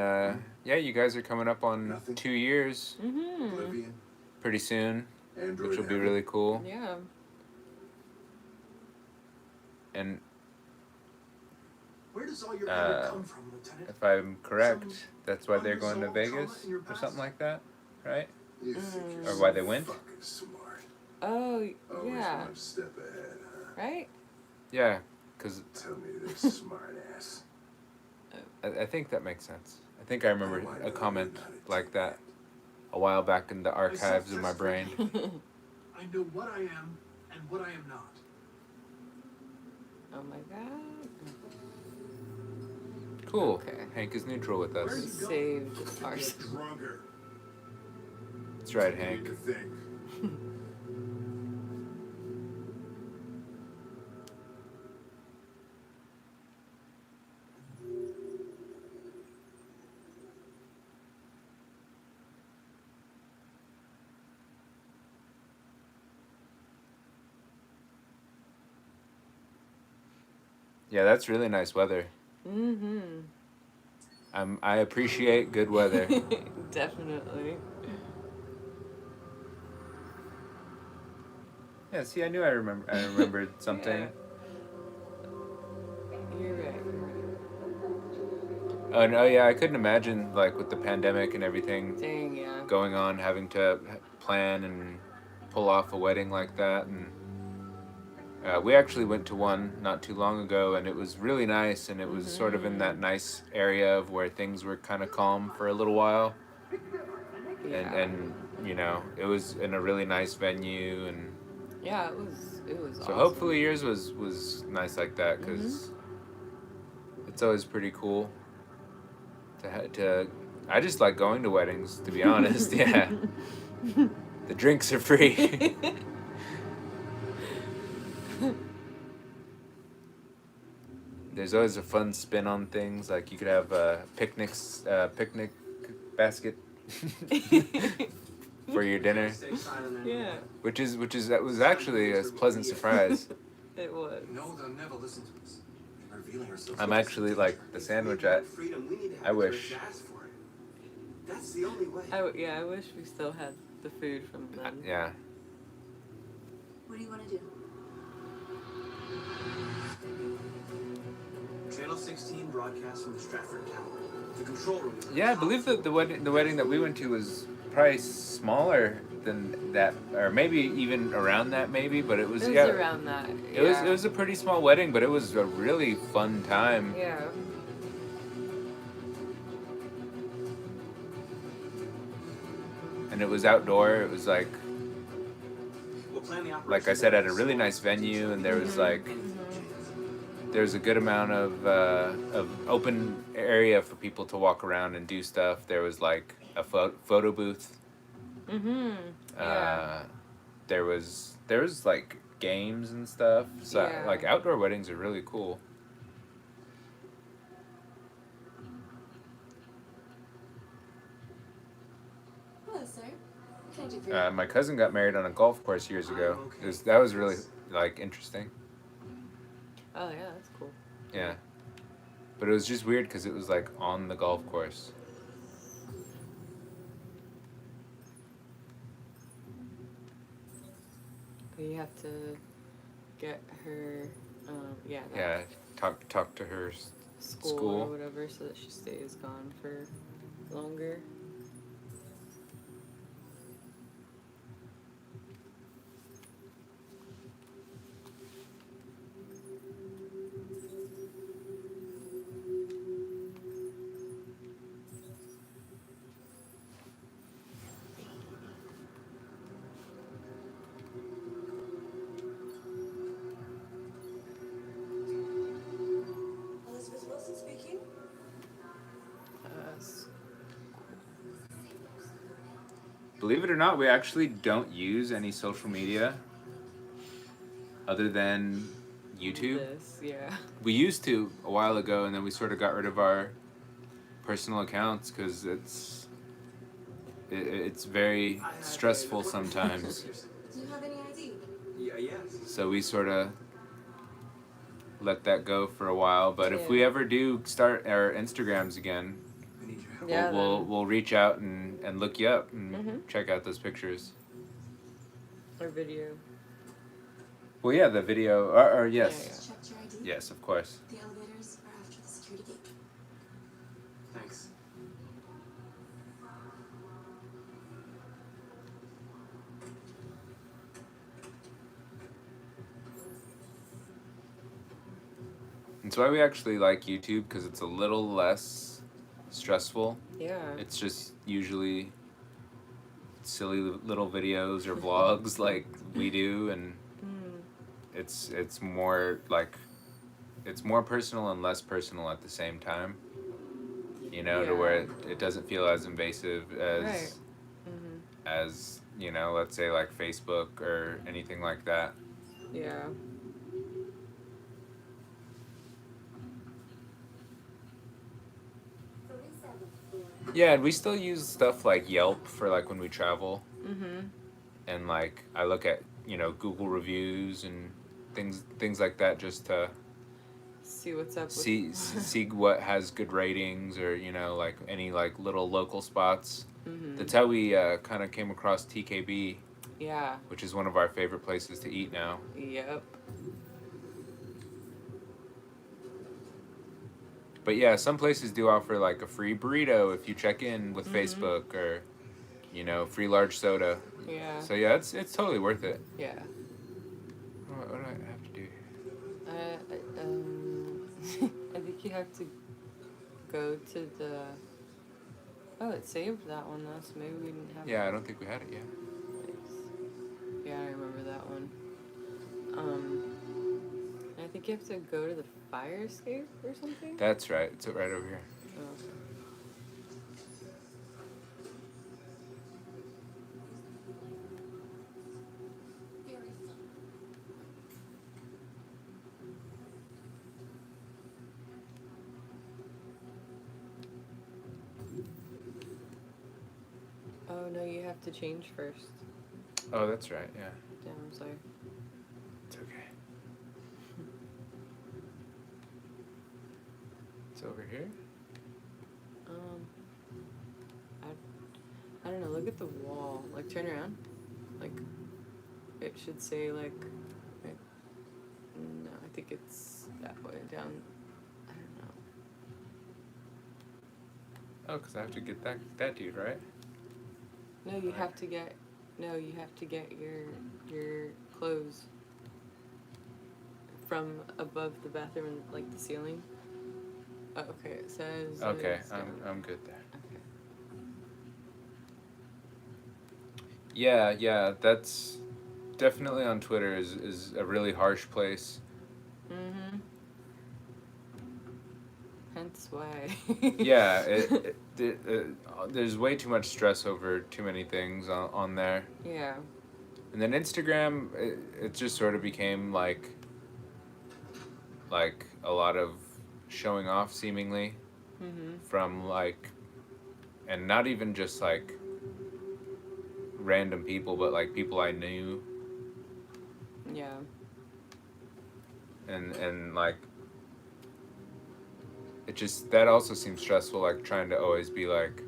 yeah, you guys are coming up on Nothing. 2 years Mm-hmm. Oblivion? pretty soon, Android which will be heaven? really cool. Yeah. And Where does all your Uh, anger come from, Lieutenant? if I'm correct, Some that's why they're going to unresolved trauma Vegas in your or past? something like that, right? You think Mm. you're Or why so they went? fucking smart. Oh, Always yeah. one step ahead, huh? Right? Yeah, because Tell me this smart ass. I think that makes sense. I think I remember Oh, I a know comment you're not a like that. a while back in the archives of my brain. I know what I am and what I am not. Oh my god. Cool. Okay. Hank is neutral with We us. saved our. Get drunker. That's right, You need Hank. to think. Yeah, that's really nice weather. Mm-hmm. I appreciate good weather. Definitely. Yeah, see, I knew I remembered something. Yeah. You're right. Oh no, yeah, I couldn't imagine like with the pandemic and everything Dang, yeah. going on, having to plan and pull off a wedding like that. And we actually went to one not too long ago, and it was really nice. And it was sort of in that nice area of where things were kind of calm for a little while. Yeah. And you know, it was in a really nice venue, and Yeah, it was so awesome. hopefully yours was nice like that, because it's always pretty cool to I just like going to weddings, to be honest. Yeah, the drinks are free. There's always a fun spin on things, like you could have a picnic basket for your dinner, Stay silent Yeah, that was actually a pleasant surprise. it was. No, they'll never listen to us. We're revealing ourselves. I'm actually like the sandwich. Freedom, we need to have I the wish. courage to ask for it. That's the only way. I wish we still had the food from them. Yeah. What do you want to do? Channel 16 broadcast from the Stratford Tower. The control room. is Yeah, I believe that the wedding that we went to was probably smaller than that, or maybe even around that, maybe. But it was, It was yeah, around that. it was a pretty small wedding, but it was a really fun time. Yeah. And it was outdoor. It was like We'll plan the I said, at a really nice venue, and there was like there's a good amount of open area for people to walk around and do stuff. There was like a photo booth. Mm-hmm. Yeah. There was like games and stuff. So Yeah. like outdoor weddings are really cool. Hello, sir. What can I do for you? My cousin got married on a golf course years ago. That was really like interesting. Oh yeah, that's cool. Yeah. But it was just weird because it was like on the golf course. But you have to get her, that Yeah. Talk to her. school, school. or whatever, so that she stays gone for longer. Elizabeth Wilson speaking. Believe it or not, we actually don't use any social media other than YouTube. This, yeah. We used to a while ago, and then we sort of got rid of our personal accounts because it's very stressful sometimes. Do you have any ID? Yeah, yes. So we sort of let that go for a while. But if we Yeah. ever do start our Instagrams again, I need your help. Yeah. we'll reach out and look you up and Mhm. check out those pictures. Or video. Well, yeah, the video, or yes, Checked your ID? yes, of course. The elevators are after the security gate. Thanks. It's why we actually like YouTube, because it's a little less stressful. Yeah. It's just usually silly little videos or vlogs like we do, and it's more like it's more personal and less personal at the same time. You know, to where it doesn't feel as invasive as Right. as you know, let's say like Facebook or anything like that. Yeah. Yeah, and we still use stuff like Yelp for like when we travel. And like I look at, you know, Google reviews and things like that just to See what's up with see what has good ratings, or you know, like any like little local spots. That's how we kind of came across TKB, Yeah. which is one of our favorite places to eat now. Yep. But yeah, some places do offer like a free burrito if you check in with Facebook, or you know, free large soda. Yeah. So yeah, it's totally worth it. Yeah. What do I have to do? I think you have to go to the. Oh, it saved that one though, so maybe we didn't have. Yeah, I don't think we had it yet. Yeah, I remember that one. I think you have to go to the fire escape or something. That's right. It's right over here. Oh. Oh no, you have to change first. Oh, that's right. Yeah. Damn, I'm sorry. It's okay. It's over here. I don't know. Look at the wall. Like turn around. Like it should say like. Right. No, I think it's that way down. I don't know. Oh, because I have to get that dude, right? No, you have to get. No, you have to get your clothes from above the bathroom and like the ceiling. Oh, okay, it says. Okay, it's I'm good there. Okay. Yeah, that's definitely on Twitter is a really harsh place. Hence why. Yeah, there's way too much stress over too many things on there. Yeah. And then Instagram, it just sort of became like a lot of showing off seemingly from like, and not even just like random people, but like people I knew. Yeah. And like, it just, that also seems stressful, like trying to always be like,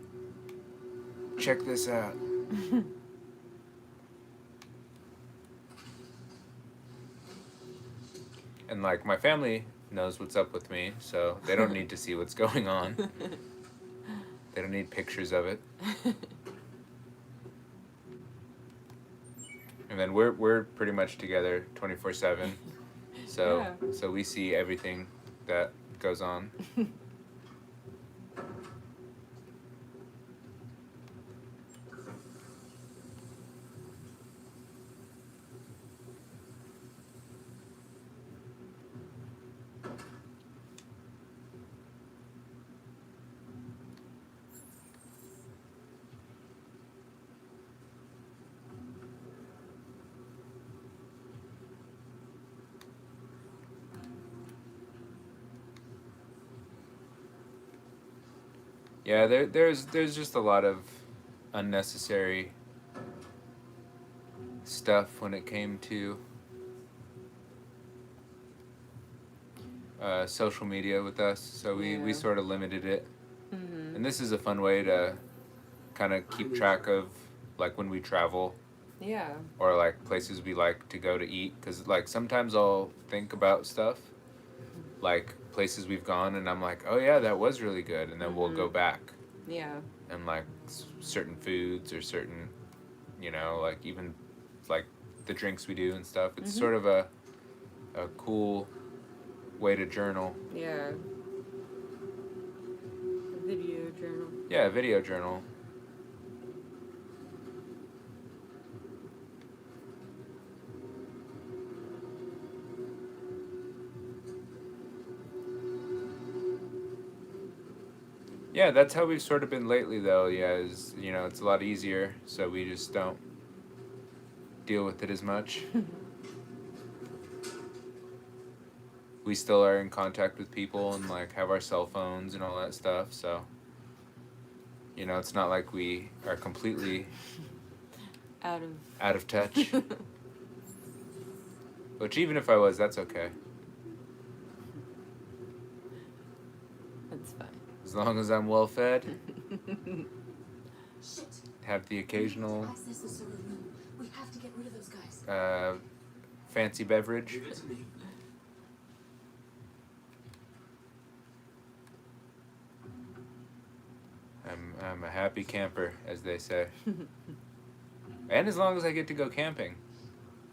check this out. And like my family knows what's up with me, so they don't need to see what's going on. They don't need pictures of it. And then we're pretty much together 24/7. So so we see everything that goes on. Yeah, there's just a lot of unnecessary stuff when it came to social media with us, so we sort of limited it. And this is a fun way to kind of keep track of like when we travel. Yeah. Or like places we like to go to eat, because like sometimes I'll think about stuff like places we've gone and I'm like, oh yeah, that was really good, and then we'll go back. Yeah. And like certain foods or certain, you know, like even like the drinks we do and stuff, it's sort of a cool way to journal. Yeah. A video journal. Yeah, a video journal. Yeah, that's how we've sort of been lately, though. Yeah, is you know, it's a lot easier, so we just don't deal with it as much. We still are in contact with people and like have our cell phones and all that stuff, so you know, it's not like we are completely Out of. out of touch. Which even if I was, that's okay. That's fine. As long as I'm well fed, Shit. have the occasional Access the server room. We have to get rid of those guys. fancy beverage. Leave it to me. I'm a happy camper, as they say. And as long as I get to go camping,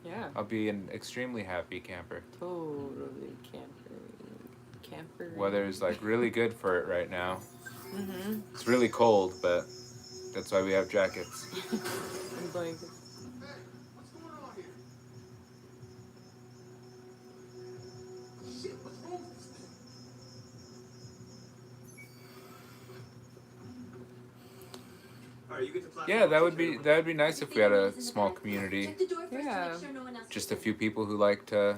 Yeah. I'll be an extremely happy camper. Totally camper. Weather's like really good for it right now. Mm-hmm. It's really cold, but that's why we have jackets. And blankets. Hey, what's going on here? Shit, what's wrong with this thing? Alright, you get the platform. Yeah, I'll that take would care be of that would be nice if we had a small community. Check the door first to Yeah. make sure no one else Just gets a in. few people who like to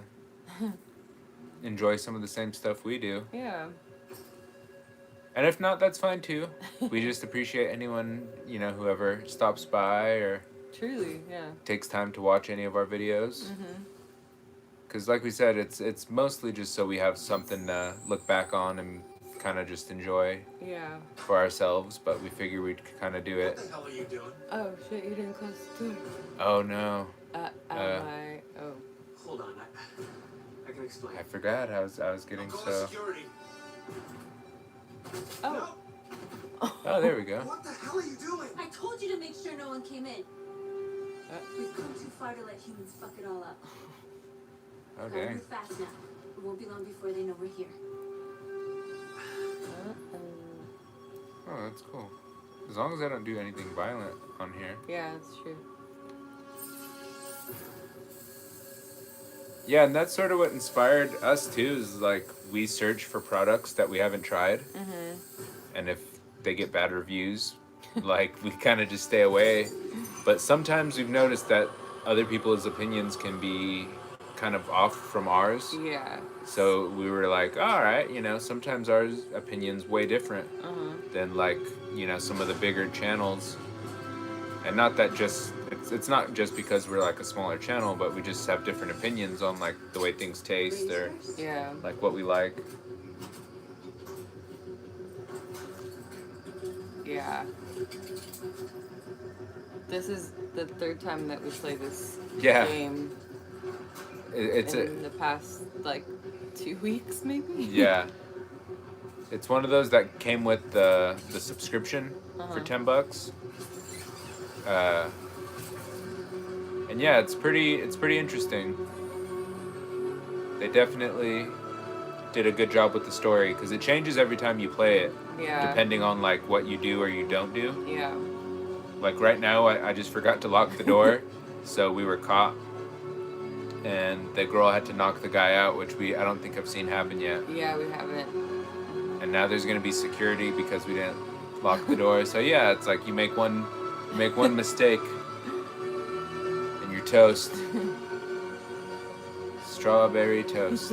enjoy some of the same stuff we do. Yeah. And if not, that's fine too. We just appreciate anyone, you know, whoever stops by or Truly, yeah. takes time to watch any of our videos. Mm-hmm. Because like we said, it's mostly just so we have something to look back on and kind of just enjoy Yeah. for ourselves, but we figure we'd kind of do What it. the hell are you doing? Oh shit! You didn't close the door. Oh no, Oh. Hold on, I can explain. I forgot. I was getting I'll call so. security. Oh. Oh, there we go. What the hell are you doing? I told you to make sure no one came in. We've come too far to let humans fuck it all up. Oh Gotta dang. move fast now. It won't be long before they know we're here. Oh, that's cool. As long as I don't do anything violent on here. Yeah, that's true. Yeah, and that's sort of what inspired us too. Is like we search for products that we haven't tried, Mm-hmm. and if they get bad reviews, like we kind of just stay away. But sometimes we've noticed that other people's opinions can be kind of off from ours. Yeah. So we were like, all right, you know, sometimes our opinion's way different Uh-huh. than like, you know, some of the bigger channels. And not that just it's not just because we're like a smaller channel, but we just have different opinions on like the way things taste or Yeah. like what we like. Yeah. This is the third time that we play this Yeah. game It's in the past like 2 weeks maybe. yeah. It's one of those that came with the subscription for Uh-huh. $10. And yeah, it's pretty interesting. They definitely did a good job with the story because it changes every time you play it, Yeah. depending on like what you do or you don't do. Yeah. Like right now, I just forgot to lock the door, so we were caught, and the girl had to knock the guy out, which I don't think I've seen happen yet. Yeah, we haven't. And now there's gonna be security because we didn't lock the door. So yeah, it's like you make one mistake, and you're toast. Strawberry toast.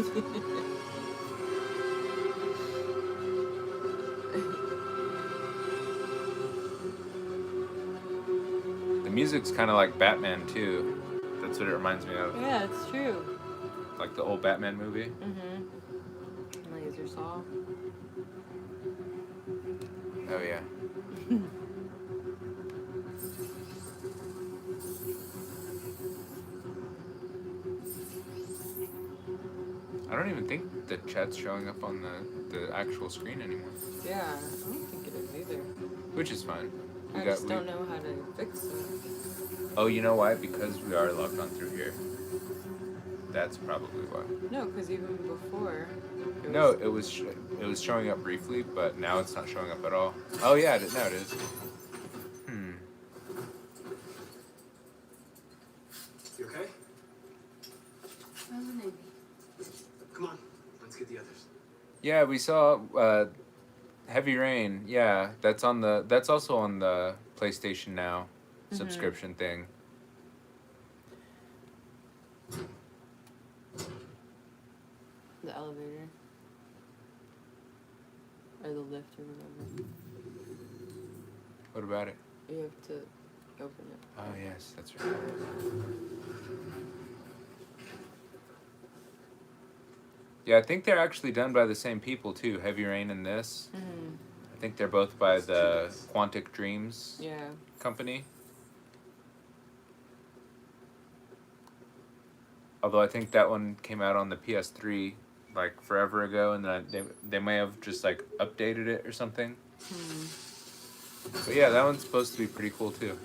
The music's kind of like Batman too. That's what it reminds me of, Yeah, it's true. like the old Batman movie. Mm-hmm. Laser saw. Oh yeah. I don't even think the chat's showing up on the actual screen anymore, Yeah, I don't think it is either. which is fine. I just don't know how to fix it. Oh, you know why? Because we are logged on through here. That's probably why. No, because even before. No, it was showing up briefly, but now it's not showing up at all. Oh yeah, now it is. You okay? Oh, maybe. Come on, let's get the others. Yeah, we saw Heavy Rain, yeah, that's also on the PlayStation Now subscription thing. The elevator. Or the lift or whatever. What about it? You have to open it. Oh yes, that's right. Yeah, I think they're actually done by the same people too. Heavy Rain and this. I think they're both by the Quantic Dreams Yeah. company. Although I think that one came out on the PS3 like forever ago, and then they may have just like updated it or something. But yeah, that one's supposed to be pretty cool too.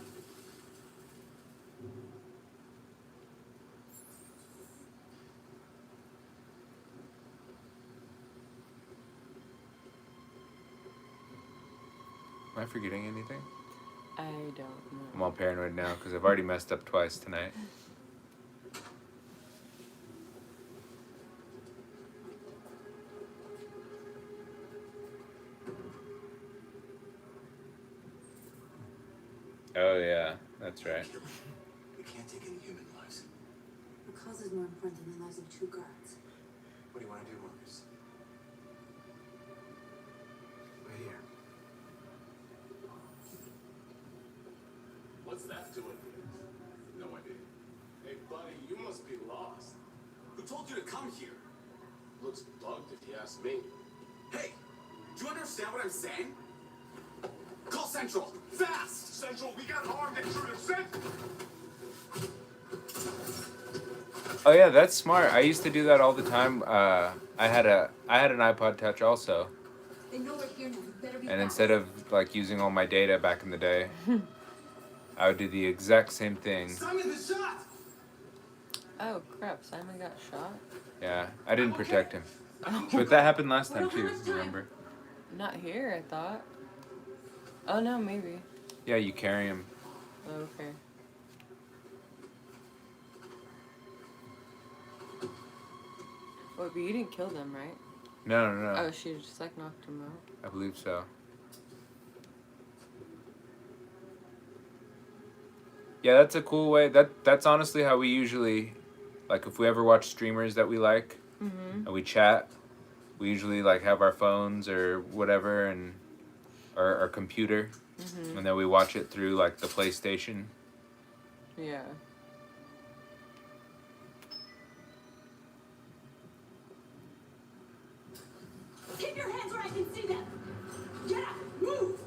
Am I forgetting anything? I don't know. I'm all paranoid now because I've already messed up twice tonight. Oh yeah, that's right. We can't take any human lives. The cause is more important than the lives of 2 guards. What do you want to do, Marcus? Right here. What's that doing here? No idea. Hey, buddy, you must be lost. Who told you to come here? Looks bugged if you ask me. Hey, do you understand what I'm saying? Call Central, fast! Central, we got armed intruders. Send. Oh yeah, that's smart. I used to do that all the time. I had an iPod Touch also, They know we're here now. We better be and fast. instead of like using all my data back in the day, I would do the exact same thing. Simon been shot! Oh crap! Simon got shot. Yeah, I didn't protect him, but that happened last time too. Remember? Not here, I thought. Oh no, maybe. Yeah, you carry him. Okay. Wait, but you didn't kill them, right? No, no, no. Oh, she just like knocked him out. I believe so. Yeah, that's a cool way. That's honestly how we usually, like, if we ever watch streamers that we like, and we chat, we usually like have our phones or whatever and our computer, and then we watch it through like the PlayStation. Yeah. Keep your hands where I can see them. Get up, move.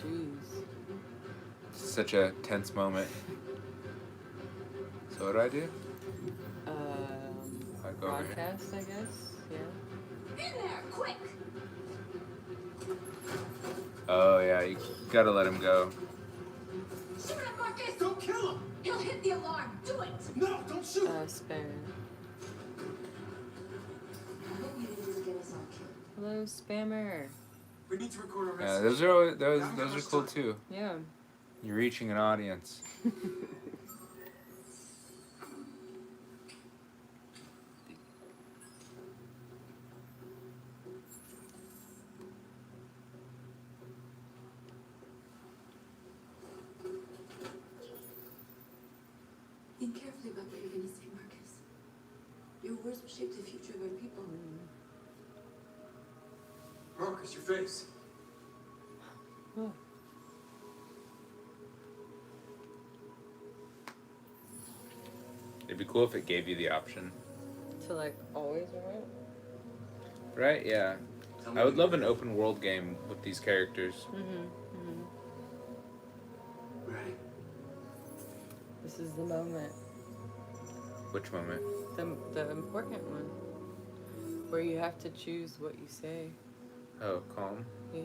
Jeez. It's such a tense moment. So what do I do? I go over here. Broadcast, I guess. Yeah. In there, quick. Oh yeah, you gotta let him go. Shoot him, Marcus. Don't kill him! He'll hit the alarm. Do it. No, don't shoot! Spare. I hope you didn't get us all killed. Hello, spammer. We need to record our Yeah, message. those are always, those are cool too. Yeah. You're reaching an audience. Think carefully about what you're going to say, Marcus. Your words will shape the future of our people. Marcus, your face. It'd be cool if it gave you the option. To like always remember. Right? Yeah. Tell me I would when love you're an open world game with these characters. ready. This is the moment. Which moment? The important one. Where you have to choose what you say. Oh, calm. Yeah.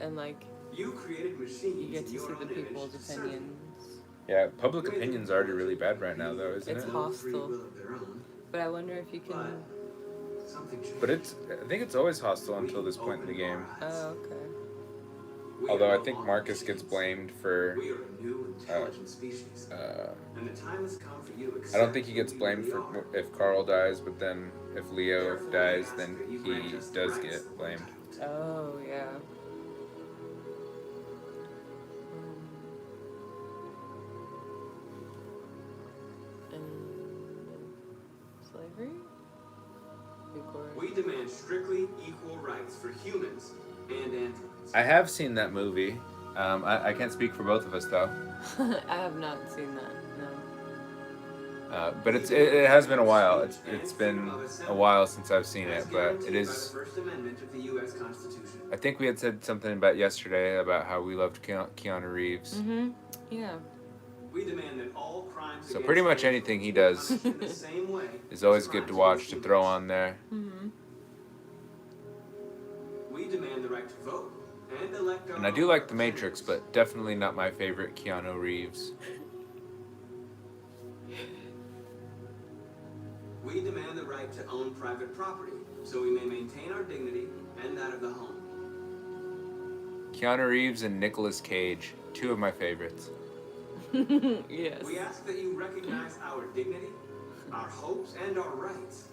And like You created machines. you get in to your see own the image people's to serve you. opinions. Yeah, public opinion's already really bad right now, though, isn't It's it? hot. Free Hostile. will of their own, But I wonder if you can but something changed. But I think it's always hostile until this point in the game. Oh, okay. We Although are I no think longer Marcus gets machines. blamed for. We are a new intelligent species. And the time has come for you to I accept don't think he who gets we blamed really for are. if Carl dies, but then if Leo Therefore, I dies, ask then that you he grant us the does rights get blamed. Oh yeah. And slavery? We demand strictly equal rights for humans and androids. I have seen that movie. I can't speak for both of us though. I have not seen that. No. But it has been a while. It's been a while since I've seen it, but it is. By the First Amendment of the U.S. Constitution. I think we had said something about yesterday about how we loved Keanu Reeves. Yeah. We demand that all crimes So pretty much anything he does in the same way is always good to watch, to throw on there. We demand the right to vote and elect our And I do like The Matrix, but definitely not my favorite Keanu Reeves. We demand the right to own private property, so we may maintain our dignity and that of the home. Keanu Reeves and Nicolas Cage, two of my favorites. Yes. We ask that you recognize our dignity, our hopes, and our rights.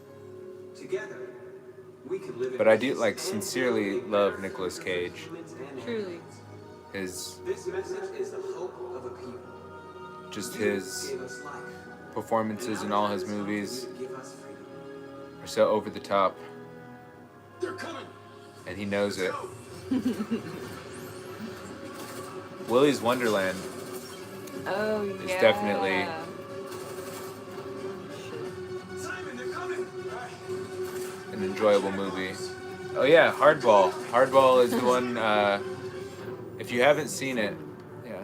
Together, we can live in But I do peace and sincerely harmony love for Nicolas Cage. humans and Truly. His This message is the hope of a people. just You his gave us life. performances in all his movies You give us freedom. are so over the top, They're coming! and he knows it. Go! Willy's Wonderland. Oh It's yeah. definitely- Simon, they're coming! An enjoyable movie. Oh yeah, Hardball. Hardball is the one. If you haven't seen it, yeah.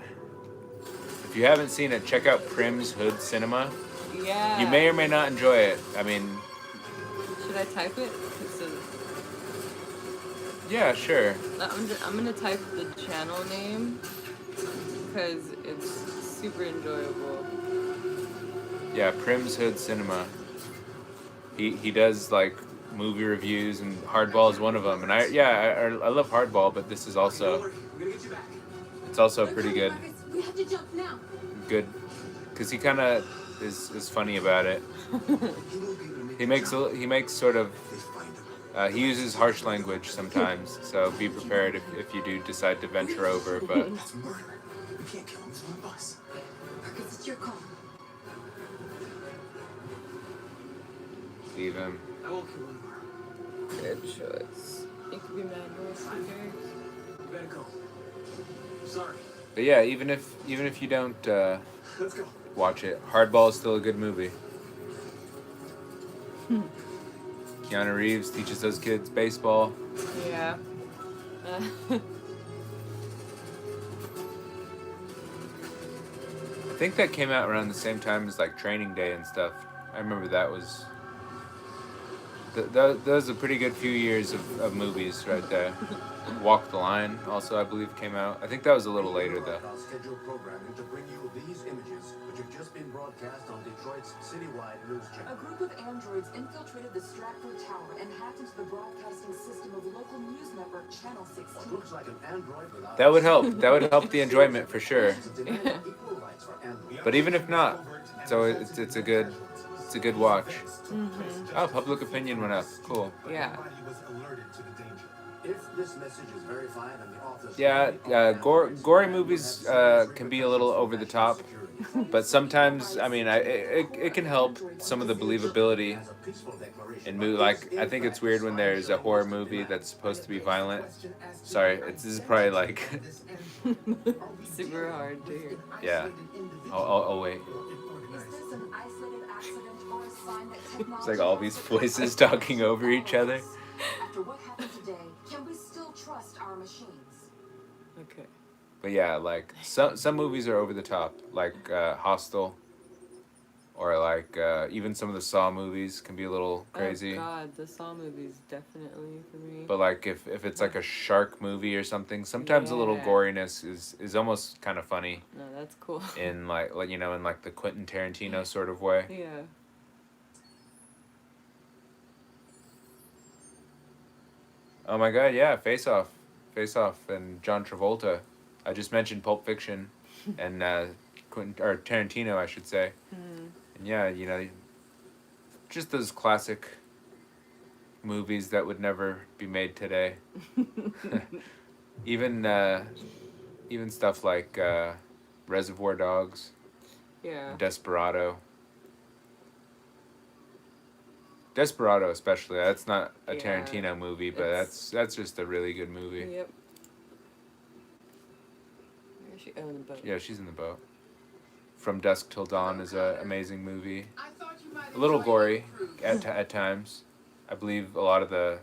If you haven't seen it, check out Prim's Hood Cinema. Yeah. You may or may not enjoy it. I mean, Should I type it? yeah, sure. I'm gonna type the channel name because it's super enjoyable. Yeah, Prim's Hood Cinema. He does like movie reviews, and Hardball is one of them. And I love Hardball, but this is also We're gonna get you back. it's also pretty good. We have to jump now. Good, because he kind of is funny about it. He makes sort of he uses harsh language sometimes, so be prepared if you do decide to venture over. But That's murder. We can't kill him. He's one of us. Marcus, it's your call. leave him. I won't kill one more. Good choice. It could be Mad Horse. Who cares? You better go. Sorry. But yeah, even if you don't Let's go. watch it, Hardball is still a good movie. Keanu Reeves teaches those kids baseball. Yeah. I think that came out around the same time as like Training Day and stuff. I remember that was. That was a pretty good few years of movies right there. Walk the Line also, I believe, came out. I think that was a little later though. Our scheduled programming to bring you these images, which have just been broadcast on Detroit's citywide news A channel. group of androids infiltrated the Stratford Tower and hacked into the broadcasting system of local news network Channel What 16. looks like an android without That would help. That would help the enjoyment for sure. demand equal rights for androids. But even if not, so it's a good watch. Oh, public opinion went up. Cool. Yeah. Everybody was alerted to the danger. If this message is verified and the authors Yeah, gory movies can be a little over the top, but sometimes I mean it can help some of the believability has a peaceful declaration. in movie. Like I think it's weird when there's a horror movie that's supposed to be violent. Sorry, this is probably like Super hard to hear. yeah. I'll wait. Is this an isolated accident or a sign that technology It's like all these voices talking over each other. After what happened today, can we still trust our machines? Okay. But yeah, like some movies are over the top, like Hostel, or like even some of the Saw movies can be a little crazy. Oh God, the Saw movies definitely for me. But like if it's like a shark movie or something, sometimes a little Yeah. goriness is almost kind of funny No, that's cool. in like you know in like the Quentin Tarantino sort of way. Yeah. Oh my God, yeah, Face Off, and John Travolta. I just mentioned Pulp Fiction, and Quentin or Tarantino, I should say. And yeah, you know, just those classic movies that would never be made today. Even even stuff like Reservoir Dogs, Yeah. Desperado. Desperado, especially. That's not a Yeah. Tarantino movie, but It's- that's just a really good movie. Yep. Where is she? Oh, in the boat. Yeah, she's in the boat. From Dusk Till Dawn is an amazing movie. I thought you might A little enjoy gory your cruise. at times. I believe a lot of the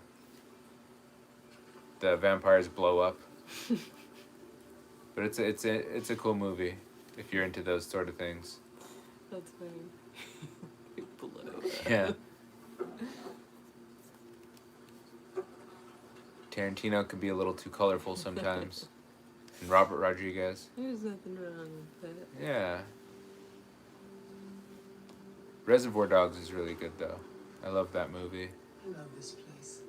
vampires blow up. But it's a cool movie if you're into those sort of things. That's funny. Below. Yeah. Tarantino can be a little too colorful sometimes. And Robert Rodriguez. There's nothing wrong with that. Yeah. Reservoir Dogs is really good though. I love that movie. I love this place.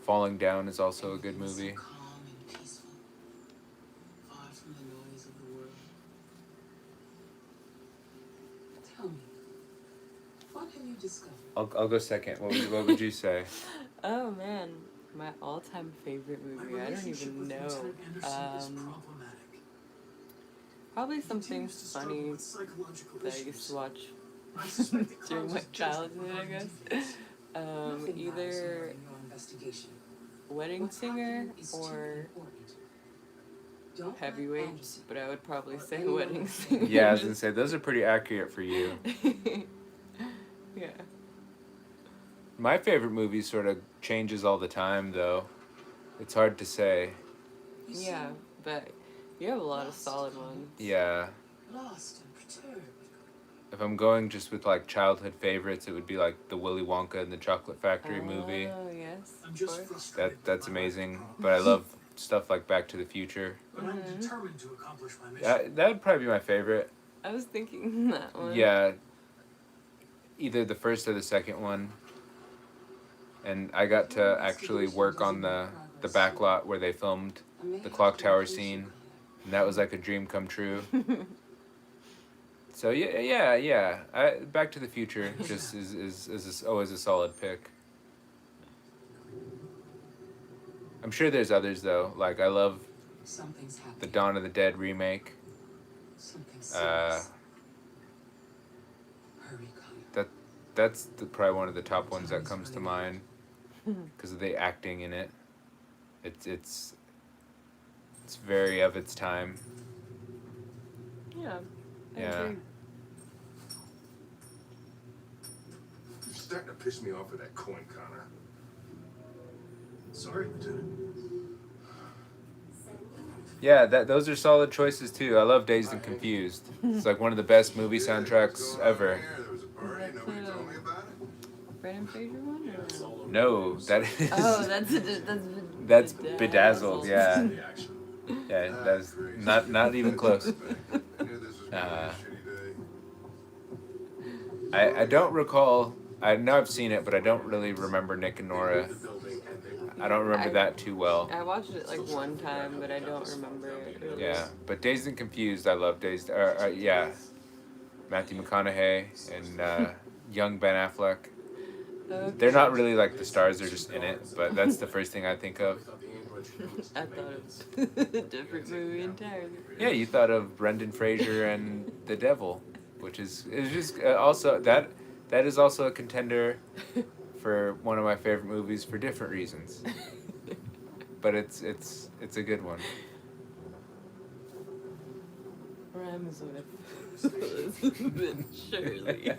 Falling Down is also a good Everything's movie. So calm and peaceful, far from the noise of the world. Tell me, what have you discovered? I'll go second. What would you say? Oh man, my all-time favorite My movie. I don't relationship even with know. Lieutenant Anderson is problematic. Probably He something continues to struggle funny with psychological that I used issues. to watch I suspect it during my causes judgment childhood, I regarding guess. deviance. Nothing matters more Either in your investigation. Wedding What's Singer happening is too or important. Don't let Heavyweight, Anderson but I would probably or say anyone Wedding else Singer. Yeah, I was gonna say those are pretty accurate for you. Yeah. My favorite movie sort of changes all the time though. It's hard to say. You seem Yeah, but you have a lot of solid ones. Yeah. lost and perturbed. If I'm going just with like childhood favorites, it would be like the Willy Wonka and the Chocolate Factory movie. Oh, yes. I'm of just course. frustrated. That's with my lack of amazing. problems. But I love stuff like Back to the Future. But I'm determined to accomplish my mission. That would probably be my favorite. I was thinking that one. Yeah. Either the first or the second one. And I got to actually work on the back lot where they filmed the clock tower scene, and that was like a dream come true. So yeah. Back to the Future just is always a solid pick. I'm sure there's others though. Like I love Something's happening. the Dawn of the Dead remake. Something Uh, serious. Hurry, Connor. That's probably one of the top ones that comes to mind because of the acting in it. It's very of its time. Yeah. I Yeah. agree. You're starting to piss me off with that coin, Connor. Sorry, Lieutenant. Yeah, those are solid choices too. I love Dazed and Confused. It's like one of the best movie soundtracks ever. There was a party, nobody told me about it. Brendan Fraser one? Or? No, that is Oh, that's Bedazzled. Yeah, The action. yeah, that's not even close. I knew this was gonna be a shitty day. I don't recall. I know I've seen it, but I don't really remember Nick and Nora. The building and they will I don't remember that too well. I watched it like one time, but I don't remember it. Really. Yeah, but Dazed and Confused, I love Dazed. Yeah, Matthew McConaughey and young Ben Affleck. Okay. They're not really like the stars; they're just in it. But that's the first thing I think of. thought the androids were used I to thought make it was a different movie entirely. Yeah, you thought of Brendan Fraser and The Devil, which is just also that is also a contender for one of my favorite movies for different reasons. But it's a good one. Rhymes with Elizabeth Shirley.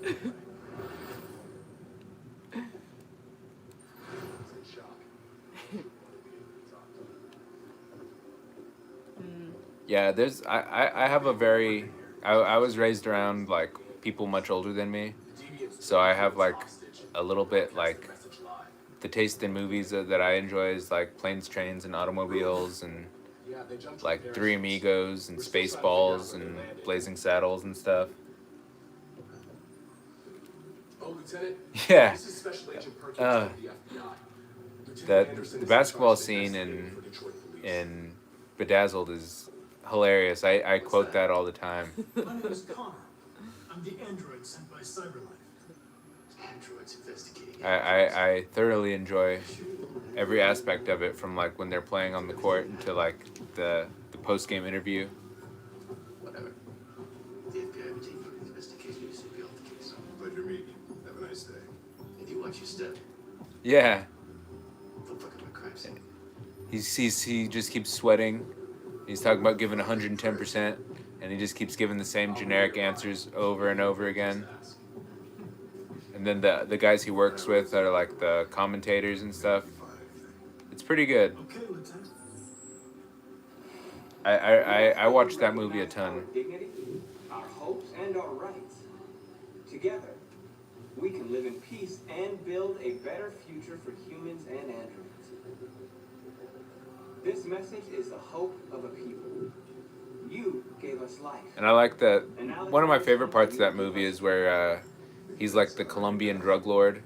in shock. Yeah, there's I have a very I was raised around like people much older than me, so I have like a little bit like the taste in movies that I enjoy is like Planes, Trains, and Automobiles and Yeah, they jumped to like the Three parachute. Amigos and Spaceballs and Blazing Saddles and stuff. Oh, Lieutenant. Yeah. This is Special Agent Perkins Uh, of the FBI. Lieutenant That Anderson the is basketball in charge of scene investigating for Detroit police. in Bedazzled is hilarious. I quote that all the time. My name is Connor. I'm the android sent by Cyberlife. androids investigating. I thoroughly enjoy every aspect of it, from like when they're playing on the court to like the post game interview. Whatever. The FBI would take you for the investigation. You should be off the case. Pleasure meeting you. Have a nice day. And you watch your step. Yeah, Don't fuck up my crime scene. he just keeps sweating. He's talking about giving 110%, and he just keeps giving the same generic answers over and over again. And then the guys he works with are like the commentators and stuff. It's pretty good. Okay, Lieutenant. I watched that movie a ton. Our dignity, our hopes, and our rights. Together, we can live in peace and build a better future for humans and androids. This message is the hope of a people. You gave us life. And I like that. One of my favorite parts of that movie is where he's like the Colombian drug lord,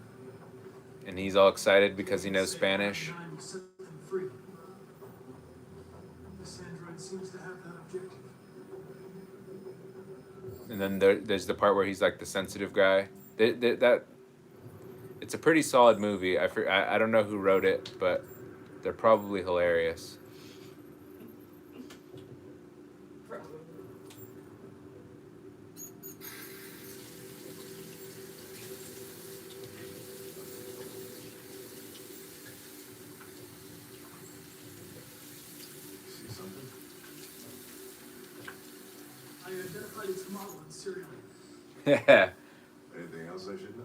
and he's all excited because he knows Spanish. Nine will set them free. This android seems to have that objective. And then there's the part where he's like the sensitive guy. That it's a pretty solid movie. I don't know who wrote it, but they're probably hilarious. See something? I identified its model and serial. Yeah. Anything else I should know?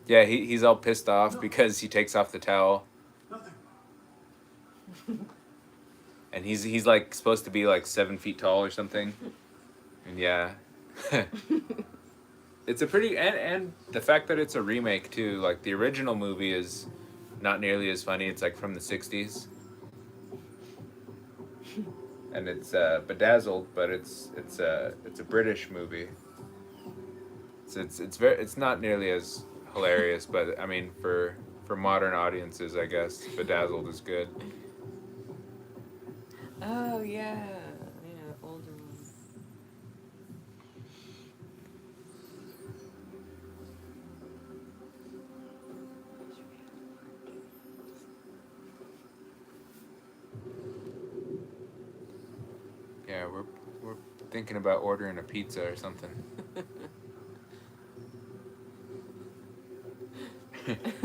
Yeah, he's all pissed off because he takes off the towel. Nothing. And he's like supposed to be like 7 feet tall or something. And yeah. It's a pretty and the fact that it's a remake too, like the original movie is not nearly as funny. It's like from the 60s. And it's Bedazzled, but it's a British movie. It's not nearly as hilarious, but I mean for modern audiences, I guess Bedazzled is good. Oh yeah, older one. Yeah, we're thinking about ordering a pizza or something.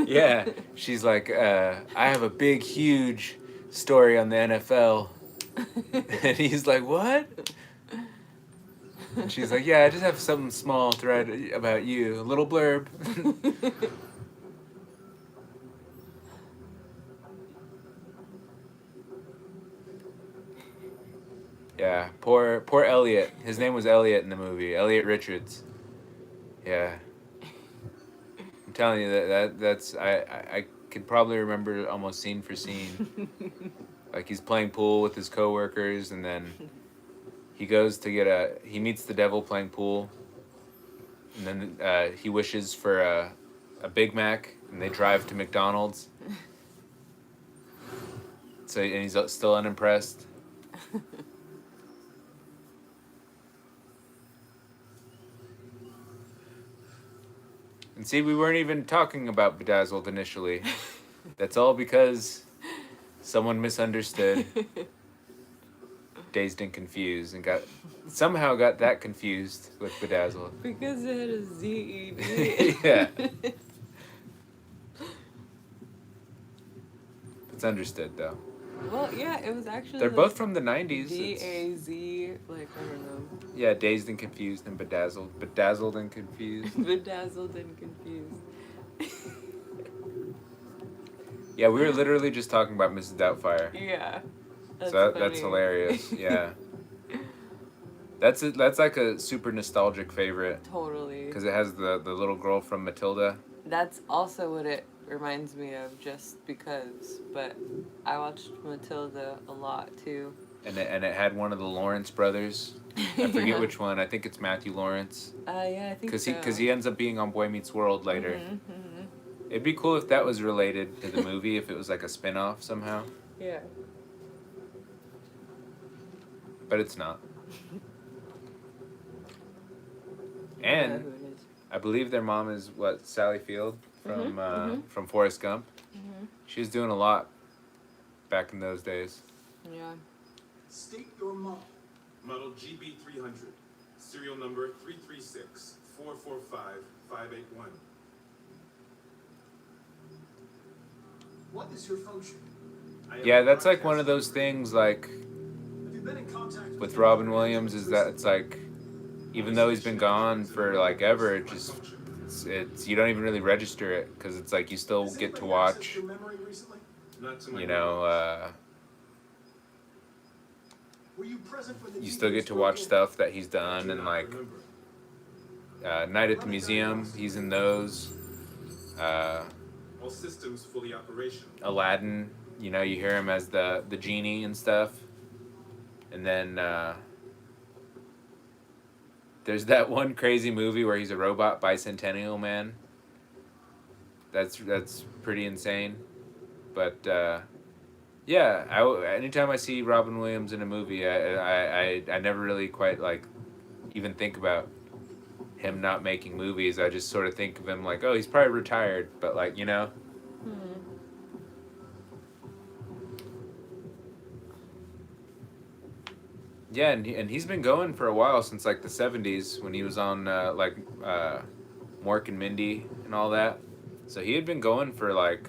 Yeah, she's like, I have a big, huge story on the NFL. And he's like, what? And she's like, yeah, I just have something small to write about you. A little blurb. Yeah, poor Elliot. His name was Elliot in the movie. Elliot Richards. Yeah. I'm telling you that's I could probably remember almost scene for scene. Like he's playing pool with his coworkers, and then he goes to he meets the devil playing pool, and then he wishes for a Big Mac, and they drive to McDonald's. So and he's still unimpressed. And see, we weren't even talking about Bedazzled initially. That's all because someone misunderstood Dazed and Confused and somehow got that confused with Bedazzled. Because it had a Z-E-D. Yeah. It's understood though. Well, yeah, it was actually. They're both from the 90s. D-A-Z, like, I don't know. Yeah, Dazed and Confused and Bedazzled. Bedazzled and Confused. Bedazzled and confused. Yeah, we were literally just talking about Mrs. Doubtfire. Yeah. That's hilarious. Yeah. That's like a super nostalgic favorite. Totally. Because it has the little girl from Matilda. That's also what it reminds me of, just because. But I watched Matilda a lot too. And it had one of the Lawrence brothers. I forget Yeah. which one. I think it's Matthew Lawrence. Yeah, I think so. Because he ends up being on Boy Meets World later. Mm-hmm. It'd be cool if that was related to the movie, if it was like a spin-off somehow. Yeah. But it's not. I don't know And who it is. I believe their mom is what, Sally Field from Forrest Gump. She was doing a lot back in those days. Yeah. State your model. Model GB300. Serial number 336-445-581. What is your function? I am Yeah, a that's like one of broadcaster. those things like Have you been in contact with Robin Williams is that it's like, even though he's been gone for like ever, it just it's you don't even really register it because it's like you still Has get to anybody accessed watch, your memory recently? Not to my you know, Were you present when the you still get to deviants watch broke in? stuff that he's I done do and not like remember. Night at the Museum, he's in those. All systems fully operational. Aladdin, you know, you hear him as the genie and stuff. And then there's that one crazy movie where he's a robot bicentennial man. That's pretty insane. But yeah, anytime I see Robin Williams in a movie, I never really quite like even think about him not making movies. I just sort of think of him like, oh, he's probably retired, but like, you know. Yeah, and he's been going for a while, since like the 70s when he was on Mork and Mindy and all that. So he had been going for like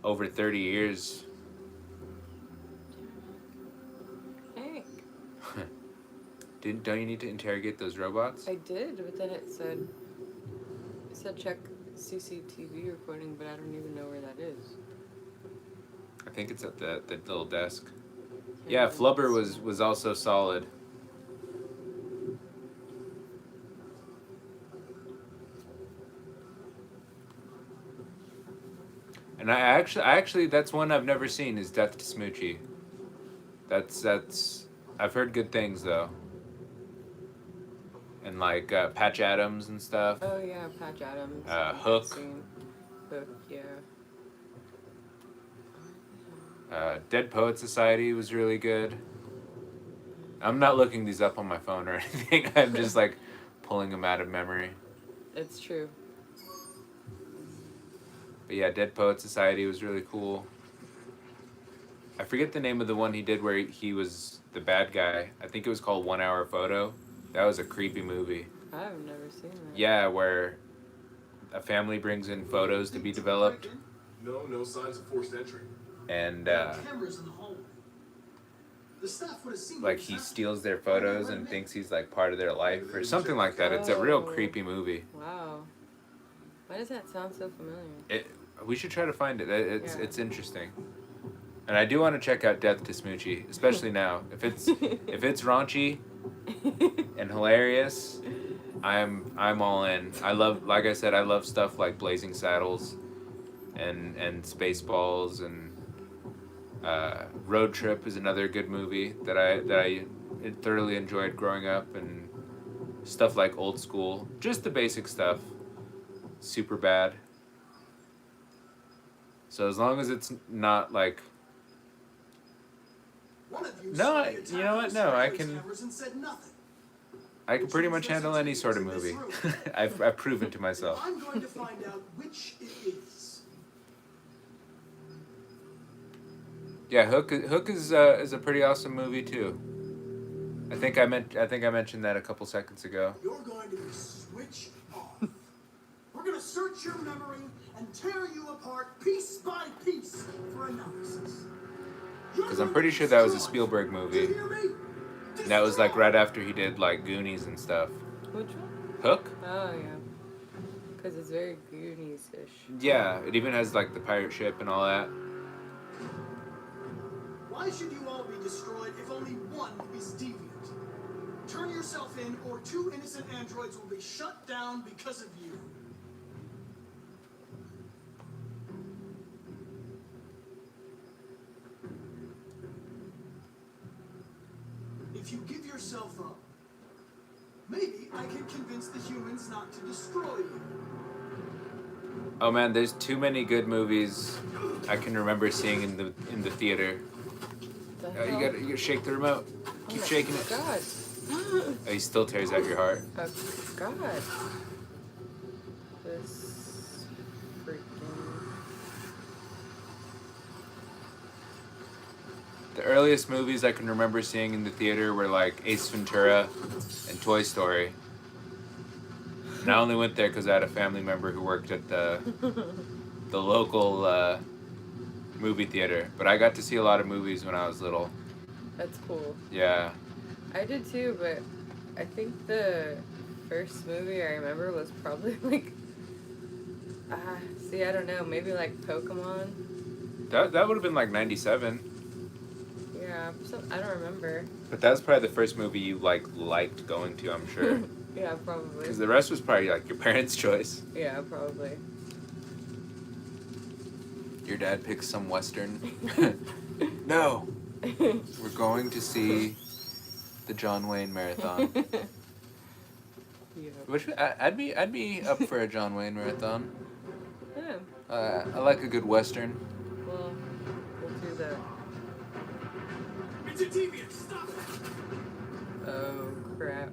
over 30 years. Hey, Don't you need to interrogate those robots? I did, but then it said check CCTV recording, but I don't even know where that is. I think it's at the little desk. Yeah, Flubber was also solid. And I actually that's one I've never seen is Death to Smoochie. That's I've heard good things though. And like Patch Adams and stuff. Oh yeah, Patch Adams. Hook. Seen Hook, yeah. Dead Poet Society was really good. I'm not looking these up on my phone or anything. I'm just like pulling them out of memory. It's true. But yeah, Dead Poet Society was really cool. I forget the name of the one he did where he was the bad guy. I think it was called 1 Hour Photo. That was a creepy movie. I've never seen that. Yeah, where a family brings in photos to be developed. No signs of forced entry. And Cameras in the hallway. The staff would have seen like he steals their photos and thinks he's like part of their life or something like that. It's a real Oh. creepy movie. Wow. Why does that sound so familiar? We should try to find it. It's Yeah. it's interesting. And I do want to check out Death to Smoochie, especially now. If it's raunchy and hilarious, I'm all in. I love, like I said, I love stuff like Blazing Saddles and Spaceballs, and Road Trip is another good movie that I thoroughly enjoyed growing up, and stuff like Old School, just the basic stuff. Super bad. So as long as it's not like One of you No, saw I- the you know what? attack No, on I the can- cameras and said nothing. I can pretty much handle any sort of movie. I've proven to myself. I'm going to find out which it is. Yeah, Hook is a pretty awesome movie too. I think I mentioned that a couple seconds ago. You're going to be switched off. We're going to search your memory and tear you apart piece by piece for analysis. Because I'm pretty sure that was a Spielberg movie. And that was like right after he did like Goonies and stuff. Which one? Hook? Oh yeah. Because it's very Goonies-ish. Yeah, it even has like the pirate ship and all that. Why should you all be destroyed if only one is deviant? Turn yourself in, or 2 innocent androids will be shut down because of you. If you give yourself up, maybe I can convince the humans not to destroy you. Oh man, there's too many good movies I can remember seeing in the theater. You gotta shake the remote. Keep shaking it. God. Oh, he still tears out your heart. Oh, god. This freaking. The earliest movies I can remember seeing in the theater were like Ace Ventura and Toy Story. And I only went there because I had a family member who worked at the local movie theater. But I got to see a lot of movies when I was little. That's cool. Yeah. I did too, but I think the first movie I remember was probably like, see, I don't know, maybe like Pokemon. That would have been like 97. Yeah, I don't remember. But that was probably the first movie you liked going to, I'm sure. Yeah, probably. Because the rest was probably like your parents' choice. Yeah, probably. Your dad picks some Western. No. We're going to see the John Wayne Marathon. Yeah. Which I'd be up for a John Wayne Marathon. Yeah. I like a good Western. Well, we'll do that. It's a deviant. Stop it. Oh crap.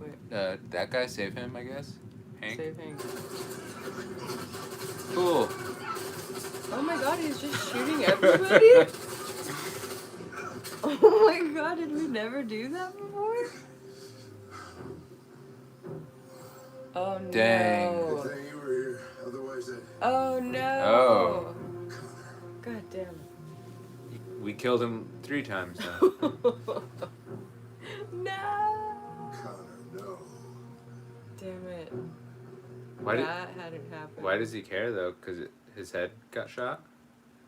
Wait. That guy, save him, I guess. Hank. Save Hank. Cool. Oh my god, he's just shooting everybody? Oh my god, did we never do that before? Oh no. Dang. Good thing you were here. Otherwise, Oh no. Oh. God damn. We killed him 3 times now. No. Connor, no. Damn it. Why did? That hadn't happened. Why does he care though? Because his head got shot.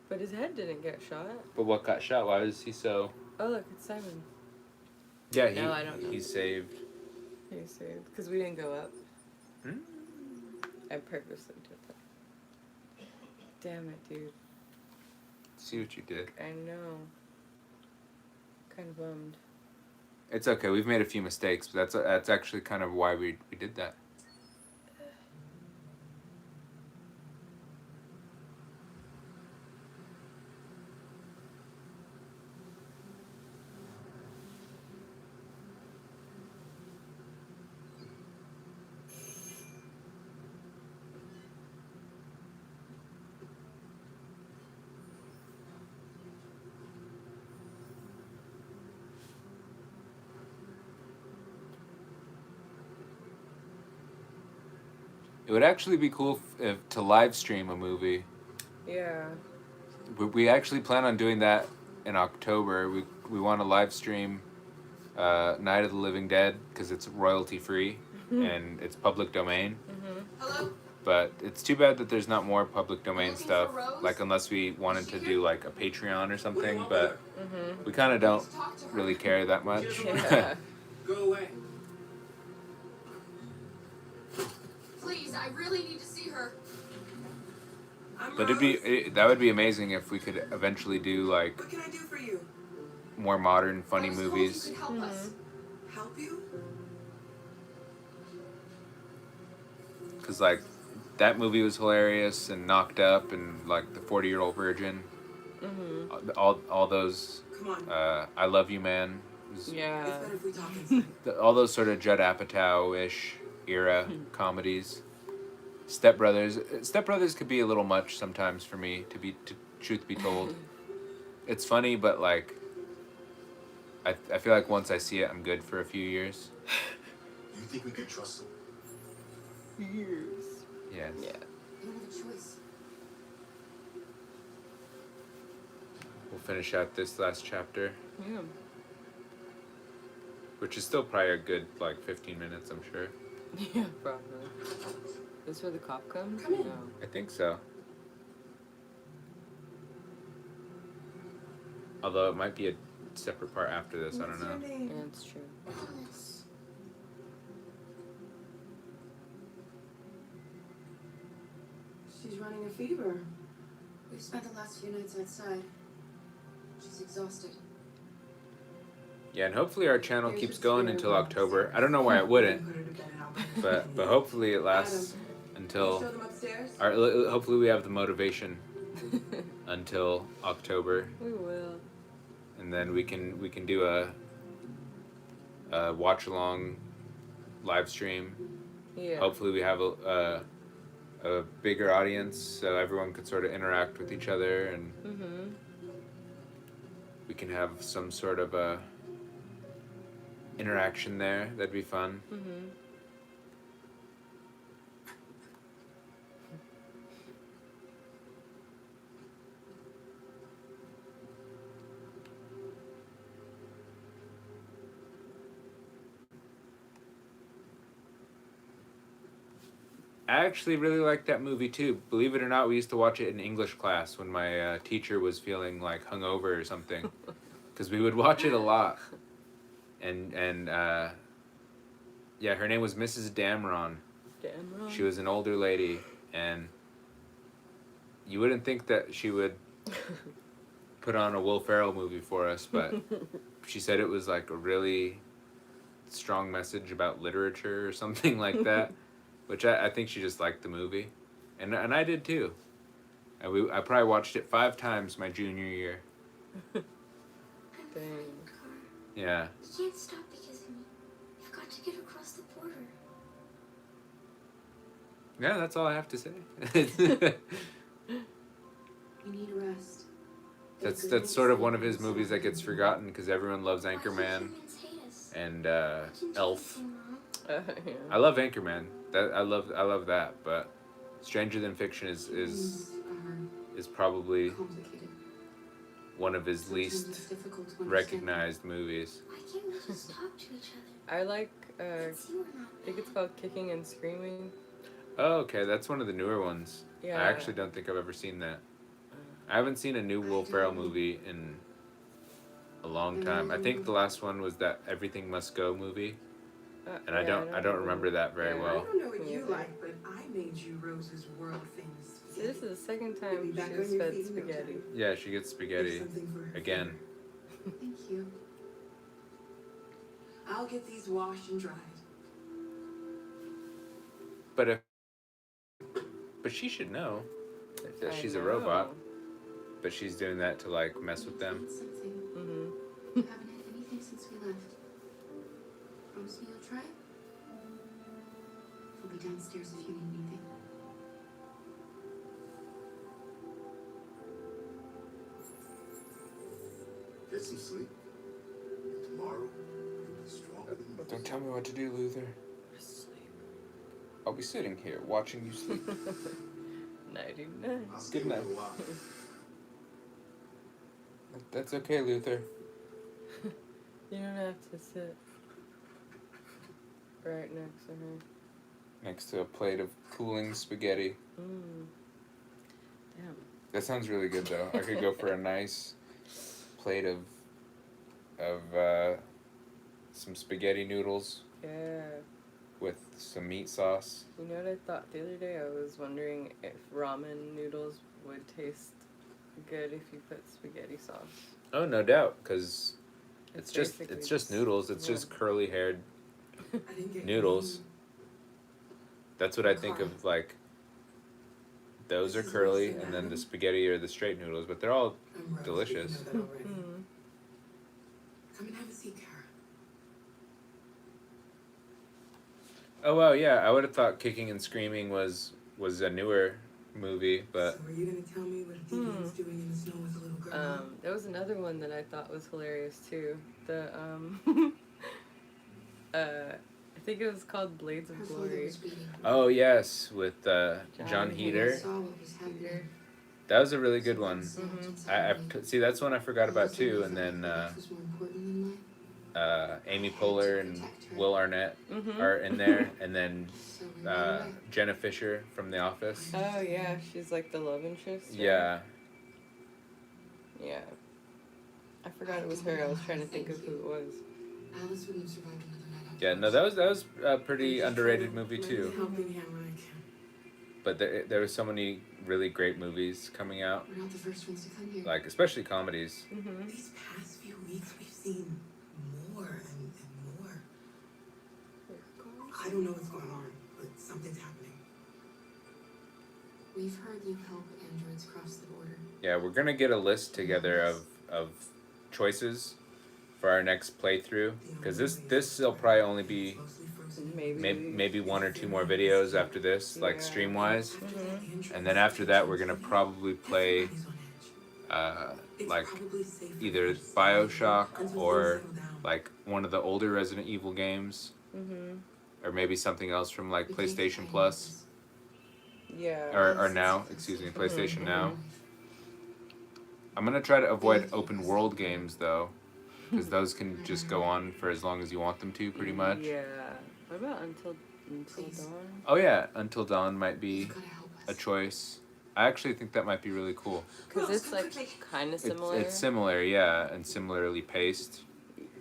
But his head didn't get shot. But what got shot? Why was he so? Oh look, it's Simon. Yeah, No, I don't know. He saved. He saved. Because we didn't go up. Hmm? I purposely did that. Damn it, dude. See what you did. I know. Kind of bummed. It's okay. We've made a few mistakes, but that's actually kind of why we did that. It would actually be cool to live stream a movie. Yeah. We actually plan on doing that in October. We want to live stream Night of the Living Dead because it's royalty free and it's public domain. Hello? But it's too bad that there's not more public domain Looking stuff. for Rose? Like unless we wanted to do like a Patreon or something, but Mm-hmm. we kind of don't Please talk to her. really care that much. Yeah. Go away. Please, I really need to see her. But that would be amazing if we could eventually do like What can I do for you? more modern, funny I was told movies. you could help us. Help you? Cause like that movie was hilarious and Knocked Up and like the 40-Year-Old Virgin. Mm-hmm. All those. Come on. I Love You Man. Was, Yeah. It's better if we talk inside. all those sort of Judd Apatow-ish era comedies. Step Brothers could be a little much sometimes for me, to truth be told. It's funny, but like I feel like once I see it, I'm good for a few years. You think we could trust him? Years. Yes. Yeah. You don't have a choice. We'll finish out this last chapter, Yeah. which is still probably a good like 15 minutes, I'm sure. Yeah, probably. This where the cop comes? Come in. No. I think so. Although it might be a separate part after this, I don't know. What's your name? Yeah, it's true. Alice. She's running a fever. We've spent the last few nights outside. She's exhausted. Yeah, and hopefully our channel Here's keeps your going spirit until box. October. I don't know why it wouldn't, Put her to bed and I'll put her but hopefully it lasts Can you until show them upstairs? hopefully we have the motivation until October, We will. and then we can do a watch along live stream. Yeah. Hopefully, we have a bigger audience so everyone could sort of interact with each other, and we can have some sort of a interaction there. That'd be fun. I actually really like that movie too. Believe it or not, we used to watch it in English class when my teacher was feeling like hungover or something, because we would watch it a lot. And yeah, her name was Mrs. Damron. Damron. She was an older lady, and you wouldn't think that she would put on a Will Ferrell movie for us, but she said it was like a really strong message about literature or something like that. Which I think she just liked the movie, and I did too. And I probably watched it 5 times my junior year. I'm Dang. fine, Car. Yeah. You can't stop because of me. You've got to get across the border. Yeah, that's all I have to say. You need rest. That's sort of one of his movies that gets forgotten because everyone loves Why do Anchorman humans hate us? and What can Elf. you do, Mom? Yeah. I love Anchorman. I love that, but Stranger Than Fiction is probably Complicated. one of his Sometimes it's least difficult to understand. recognized movies. Why can't we just talk to each other? I like, See, we're not I think it's called Kicking and Screaming. Oh, okay, that's one of the newer ones. Yeah. I actually don't think I've ever seen that. I haven't seen a new Will Ferrell movie in a long time. I think the last one was that Everything Must Go movie, and I don't remember that very Yeah. I well. don't know what you Yeah. like, but I made you Rose's world famous. So this is the second You'll time be back she on was your fed feet in no spaghetti. time. Yeah, she gets There's spaghetti something for her. again. Thank you. I'll get these washed and dried. But she should know that I she's a know. robot. But she's doing that to like mess with them. Something. Mhm. You haven't had anything since we left. Promise me you'll try it? I'll be downstairs if you need anything. Get some sleep. Tomorrow, you'll be stronger than you. Don't tell me what to do, Luther. I'll be sitting here watching you sleep. Nighty night. I'll stay Good night. with you a while. That's okay, Luther. You don't have to sit right next to her. Next to a plate of cooling spaghetti. Damn. That sounds really good, though. I could go for a nice plate of some spaghetti noodles Yeah. with some meat sauce. You know what I thought the other day? I was wondering if ramen noodles would taste good if you put spaghetti sauce. Oh, no doubt, because It's it's just basically noodles. It's yeah. just curly haired I didn't get noodles. That's what I think of, like, those are curly, and then the spaghetti are the straight noodles, but they're all I'm Rose, delicious. but you know that already. Mm. Come and have a seat, Kara. Oh, wow, yeah, I would have thought Kicking and Screaming was a newer movie, but So are you gonna tell me what Deviant's doing in the snow with a little girl? There was another one that I thought was hilarious too. The I think it was called Blades of Her father Glory. was beating her. oh, yes, with John John I Heater. saw what was happening. That was a really good one. Mhm. I see, that's one I forgot about too, and then Life was more important than mine. Amy Poehler and Will Arnett Mhm. are in there, and then So we ran away. Jenna Fisher from The Office. Oh yeah, she's like the love interest. right? Yeah, Yeah. I forgot it was her. I was trying to think of who it was. Alice wouldn't have survived another night out. yeah. No, that was a pretty underrated movie too. Helping him when I can. But there were so many really great movies coming out, We're not the first ones to come here. like especially comedies. Mhm. These past few weeks, we've seen more and more. I don't know what's going on, but something's happening. We've heard you help androids cross the border. Yeah, we're gonna get a list together of choices for our next playthrough, because this will probably only be maybe one or two more videos after this, like stream wise, and then after that we're gonna probably play like either BioShock or like one of the older Resident Evil games, or maybe something else from like PlayStation Plus. Yeah. Or Now, excuse me, PlayStation Now. I'm gonna try to avoid open world games though, because those can just go on for as long as you want them to, pretty much. Yeah. What about Until Dawn? Oh yeah, Until Dawn might be a choice. I actually think that might be really cool. Because it's like kind of similar. It's similar, yeah, and similarly paced.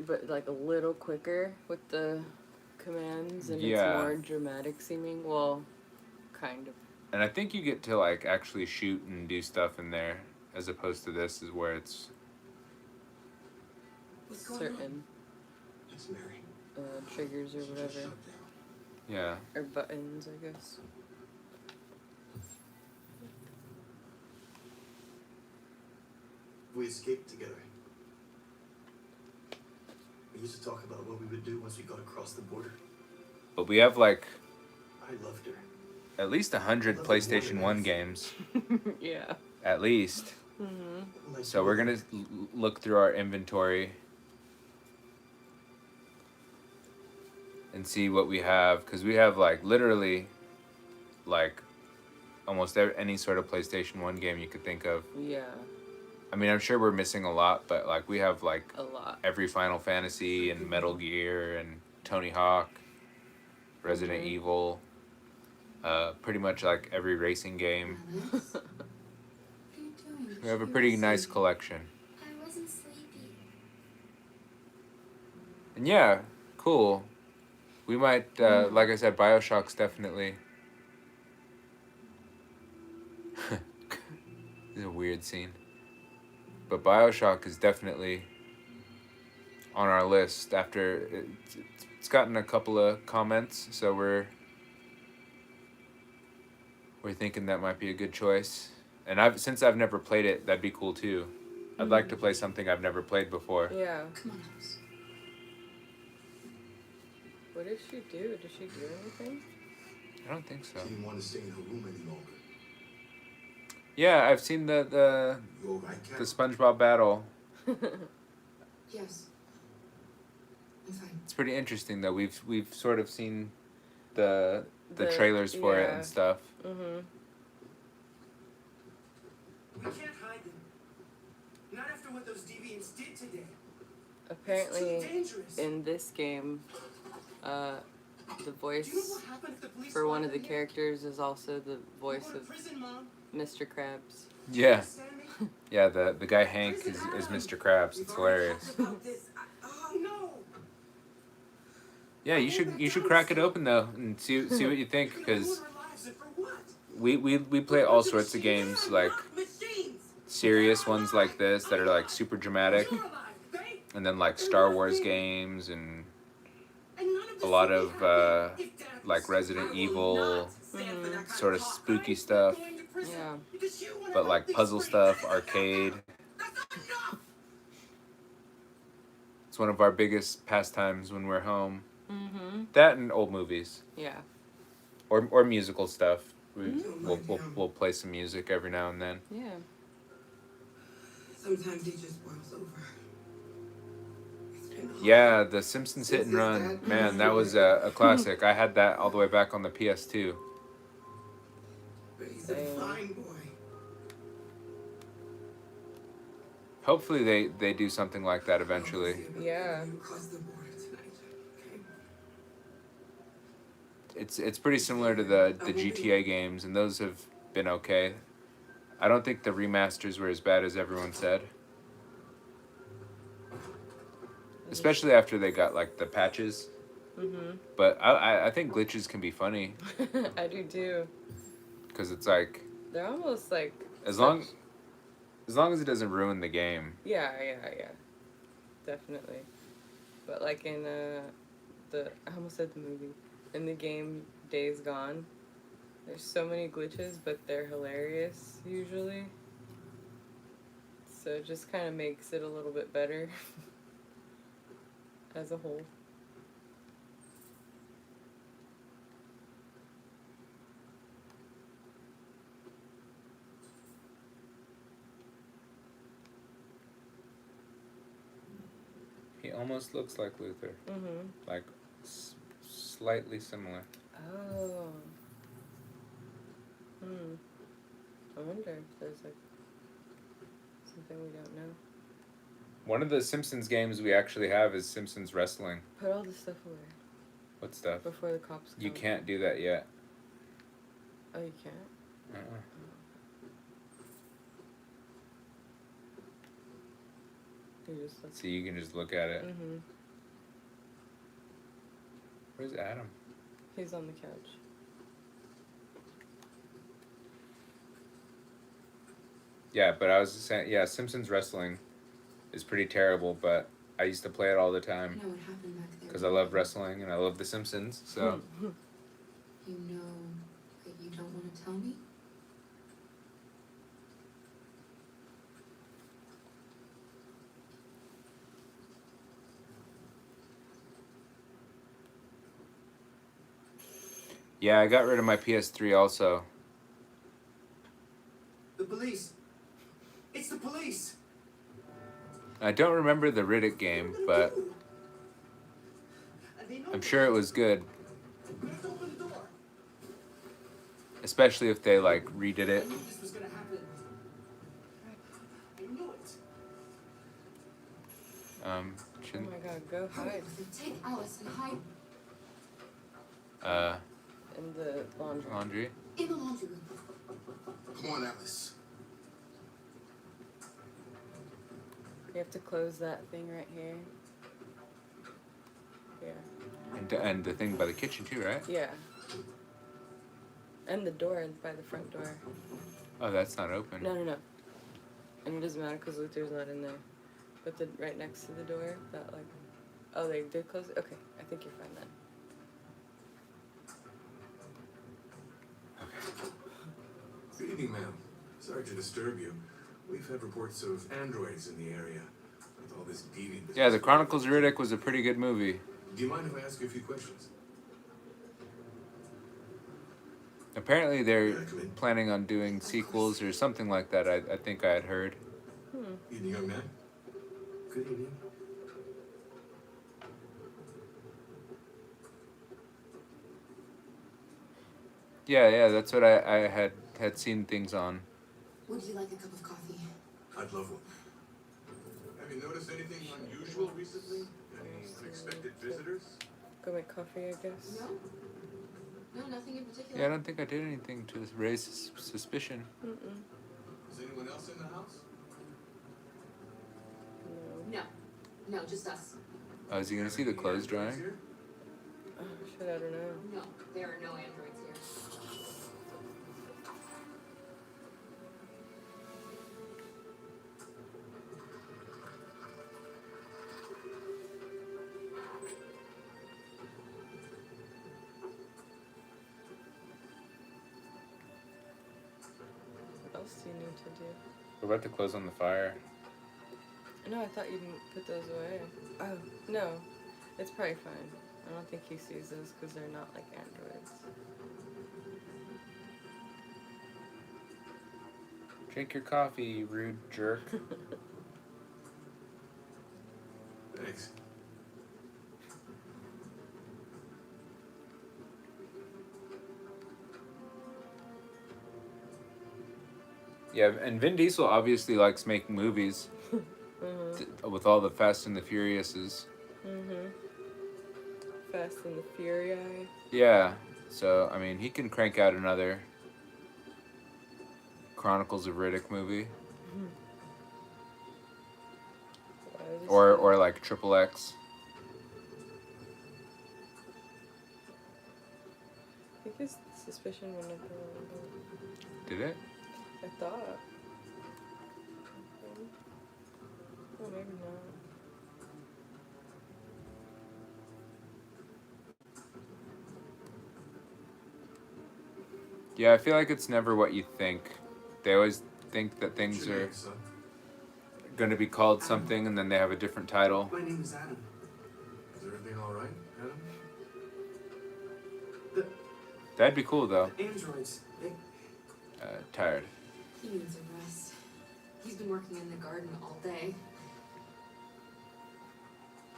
But like a little quicker with the commands, and Yeah. it's more dramatic seeming. Well, kind of. And I think you get to like actually shoot and do stuff in there, as opposed to this is where it's Certain It's Mary. triggers or whatever. yeah. Or buttons, I guess. We escaped together. We used to talk about what we would do once we got across the border. But we have like I loved her. at least 100 PlayStation 1 games. Yeah. At least. So we're gonna look through our inventory and see what we have, because we have like literally like almost any sort of PlayStation 1 game you could think of. Yeah. I mean, I'm sure we're missing a lot, but like we have like A lot. every Final Fantasy and Metal Gear and Tony Hawk, Resident Evil, pretty much like every racing game. What are you doing? We have a pretty nice collection. I wasn't sleepy. And yeah, cool. We might, like I said, BioShock's definitely. This is a weird scene. But BioShock is definitely on our list after it's gotten a couple of comments, so we're thinking that might be a good choice. And since I've never played it, that'd be cool too. I'd like to play something I've never played before. Yeah. Come on, Alice. What did she do? Did she do anything? I don't think so. She didn't want to stay in her room any longer. Yeah, I've seen the You all right, Kat? the SpongeBob battle. Yes. I'm fine. It's pretty interesting though. We've sort of seen the The- trailers for it yeah. and stuff. Mm-hmm. We can't hide them. Not after what those deviants did today. Apparently, It's too dangerous. in this game, the Do you know voice what happened if the police for one caught of the them here? characters is also the We're voice going to of prison, Mom. Mr. Krabs. Yeah, Understand me? yeah. The guy Hank is Mr. Krabs. It's hilarious. About this. Oh no. Yeah, you should crack it open though and see what you think, because we play all sorts of games, like serious ones like this that are like super dramatic, and then like Star Wars games and a lot of like Resident Evil, sort of spooky stuff, Yeah. but like puzzle stuff, arcade. It's one of our biggest pastimes when we're home. Mm-hmm. That and old movies. Yeah. Or musical stuff. We'll play some music every now and then. Yeah. Sometimes it just boils over. It's been hard. Yeah, The Simpsons Hit and Run. Man, that was a classic. I had that all the way back on the PS2. But he's a fine boy. Hopefully they do something like that eventually. Yeah. Across the border tonight. Okay? It's pretty similar to the GTA games, and those have been okay. I don't think the remasters were as bad as everyone said. Especially after they got like the patches. Mm-hmm. But I think glitches can be funny, I do too. because it's like They're almost like as long as it doesn't ruin the game. Yeah. Definitely. But like in I almost said the movie. In the game Days Gone, there's so many glitches, but they're hilarious usually. So it just kind of makes it a little bit better. as a whole. He almost looks like Luther. Mm-hmm. Like, slightly similar. Oh. Hmm. I wonder if there's like something we don't know. One of the Simpsons games we actually have is Simpsons Wrestling. Put all the stuff away What stuff? before the cops come. You can't do that yet. Oh, you can't? Uh-uh. You just look. So you can just look at it. Mm-hmm. Where's Adam? He's on the couch. Yeah, but I was saying, yeah, Simpsons Wrestling is pretty terrible, but I used to play it all the I time know what happened back there. because I love wrestling and I love The Simpsons. So You know that you don't want to tell me? yeah, I got rid of my PS3 also. The police! It's the police! I don't remember the Riddick game, but I'm sure it was good. We have to open the door! Especially if they like redid I it. knew this was gonna happen. I knew it. Oh Shouldn't, my god, go hide Take Alice and hide in the laundry. laundry. in the laundry room. Come on, Alice. You have to close that thing right here. Yeah. And the thing by the kitchen too, right? Yeah. And the door by the front door. Oh, that's not open. No. And it doesn't matter because Luther's not in there. But the right next to the door, that like, oh, they did close it. Okay, I think you're fine then. Good evening, ma'am. Sorry to disturb you. We've had reports of androids in the area. With all this deviant business. Yeah, The Chronicles of Riddick was a pretty good movie. Do you mind if I ask you a few questions? Apparently they're planning on doing sequels or something like that. I think I had heard. Evening, young man. Good evening. Yeah, that's what I had seen things on. Would you like a cup of coffee? I'd love one. Have you noticed anything unusual recently? Any unexpected visitors? Go make coffee, I guess. No, nothing in particular. Yeah, I don't think I did anything to raise suspicion. Mm-mm. Is anyone else in the house? No, just us. Oh, is he gonna see the clothes drying? Here? Oh, shit, I don't know. No, there are no androids here. What else do you need to do? We're about to close on the fire. No, I thought you didn't put those away. Oh, no. It's probably fine. I don't think he sees those because they're not like androids. Drink your coffee, you rude jerk. Thanks. Yeah, and Vin Diesel obviously likes making movies. With all the Fast and the Furiouses. Mm-hmm. Fast and the Fury. Yeah, so, I mean, he can crank out another Chronicles of Riddick movie. Or like Triple X. I think his suspicion went up a little bit. Did it? I thought. Oh, maybe not. Yeah, I feel like it's never what you think. They always think that things What's your are name, son? going to be called something and then they have a different title. My name is Adam. Is everything all right, Adam? That'd be cool though. Androids, they... Tired. He needs a rest. He's been working in the garden all day.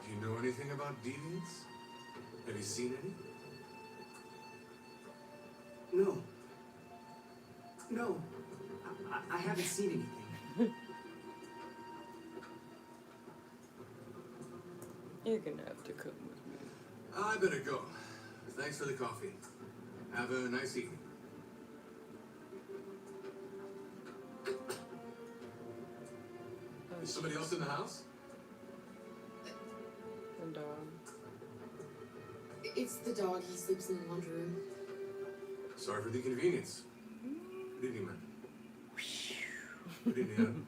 Do you know anything about deviants? Have you seen any? No. No. I haven't seen anything. You're gonna have to come with me. I better go. Thanks for the coffee. Have a nice evening. Is somebody else in the house? The dog. It's the dog. He sleeps in the laundry room. Sorry for the inconvenience. Good evening, man. Good evening, Adam.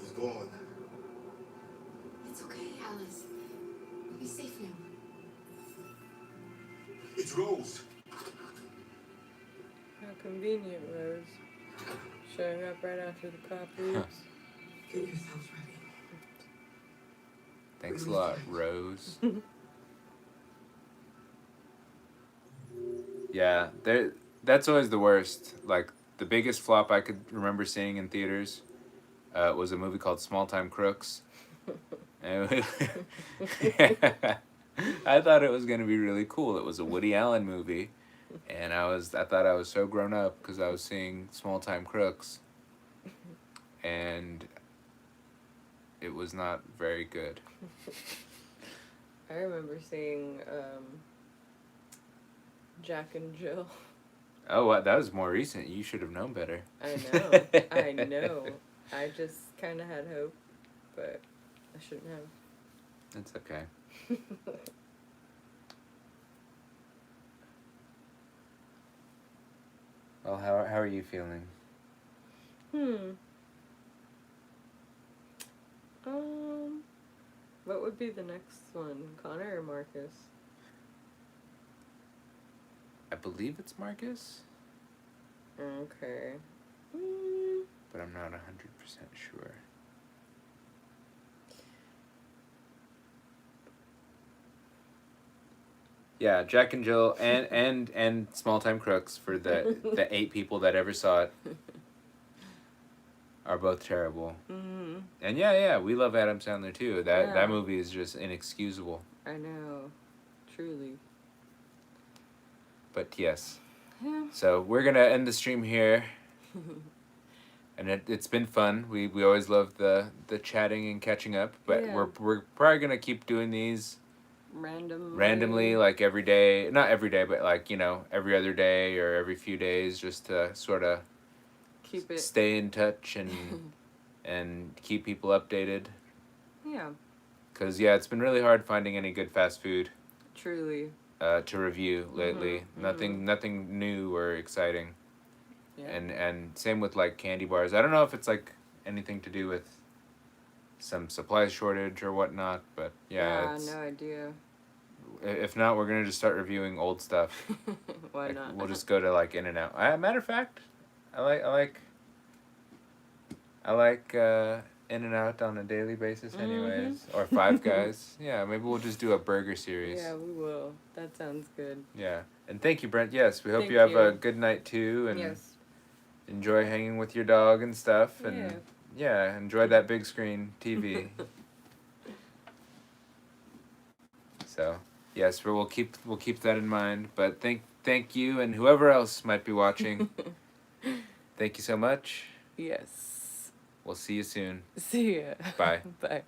He's gone. It's okay, Alice. We'll be safe now. It's Rose. How convenient, Rose. Showing up right after the cop leaves. Get yourselves ready. Thanks a lot, Rose. Yeah, that's always the worst. Like, the biggest flop I could remember seeing in theaters was a movie called Small Time Crooks. And I thought it was going to be really cool. It was a Woody Allen movie. And I thought I was so grown up because I was seeing Small Time Crooks. And it was not very good. I remember seeing Jack and Jill. Oh, what? That was more recent. You should have known better. I know. I know. I just kind of had hope, but I shouldn't have. That's okay. Well, how are you feeling? What would be the next one? Connor or Marcus? I believe it's Marcus, Okay. but I'm not 100% sure. Yeah, Jack and Jill and Small Time Crooks for the 8 people that ever saw it are both terrible. Mm-hmm. And yeah, we love Adam Sandler too. That movie is just inexcusable. I know. Truly. But yes. Yeah. So we're gonna end the stream here. And it's been fun. We always love the chatting and catching up. But Yeah. we're probably gonna keep doing these randomly, Mm. like every day. Not every day, but like, every other day or every few days, just to sort of Keep it. stay in touch and keep people updated. Yeah. Cause it's been really hard finding any good fast food Truly. to review lately. Nothing new or exciting. Yeah. And same with like candy bars. I don't know if it's like anything to do with some supply shortage or whatnot, but it's, no idea. if not, we're gonna just start reviewing old stuff. Why Like, not? we'll just go to like In-N-Out. Matter of fact, I like In-N-Out on a daily basis, anyways, or Five Guys. Yeah, maybe we'll just do a burger series. Yeah, we will. That sounds good. Yeah, and thank you, Brent. Yes, we hope Thank you have you. a good night too, and Yes. enjoy hanging with your dog and stuff, and Yeah. yeah, enjoy that big screen TV. So yes, we'll keep that in mind. But thank you, and whoever else might be watching. Thank you so much. Yes. We'll see you soon. See ya. Bye. Bye.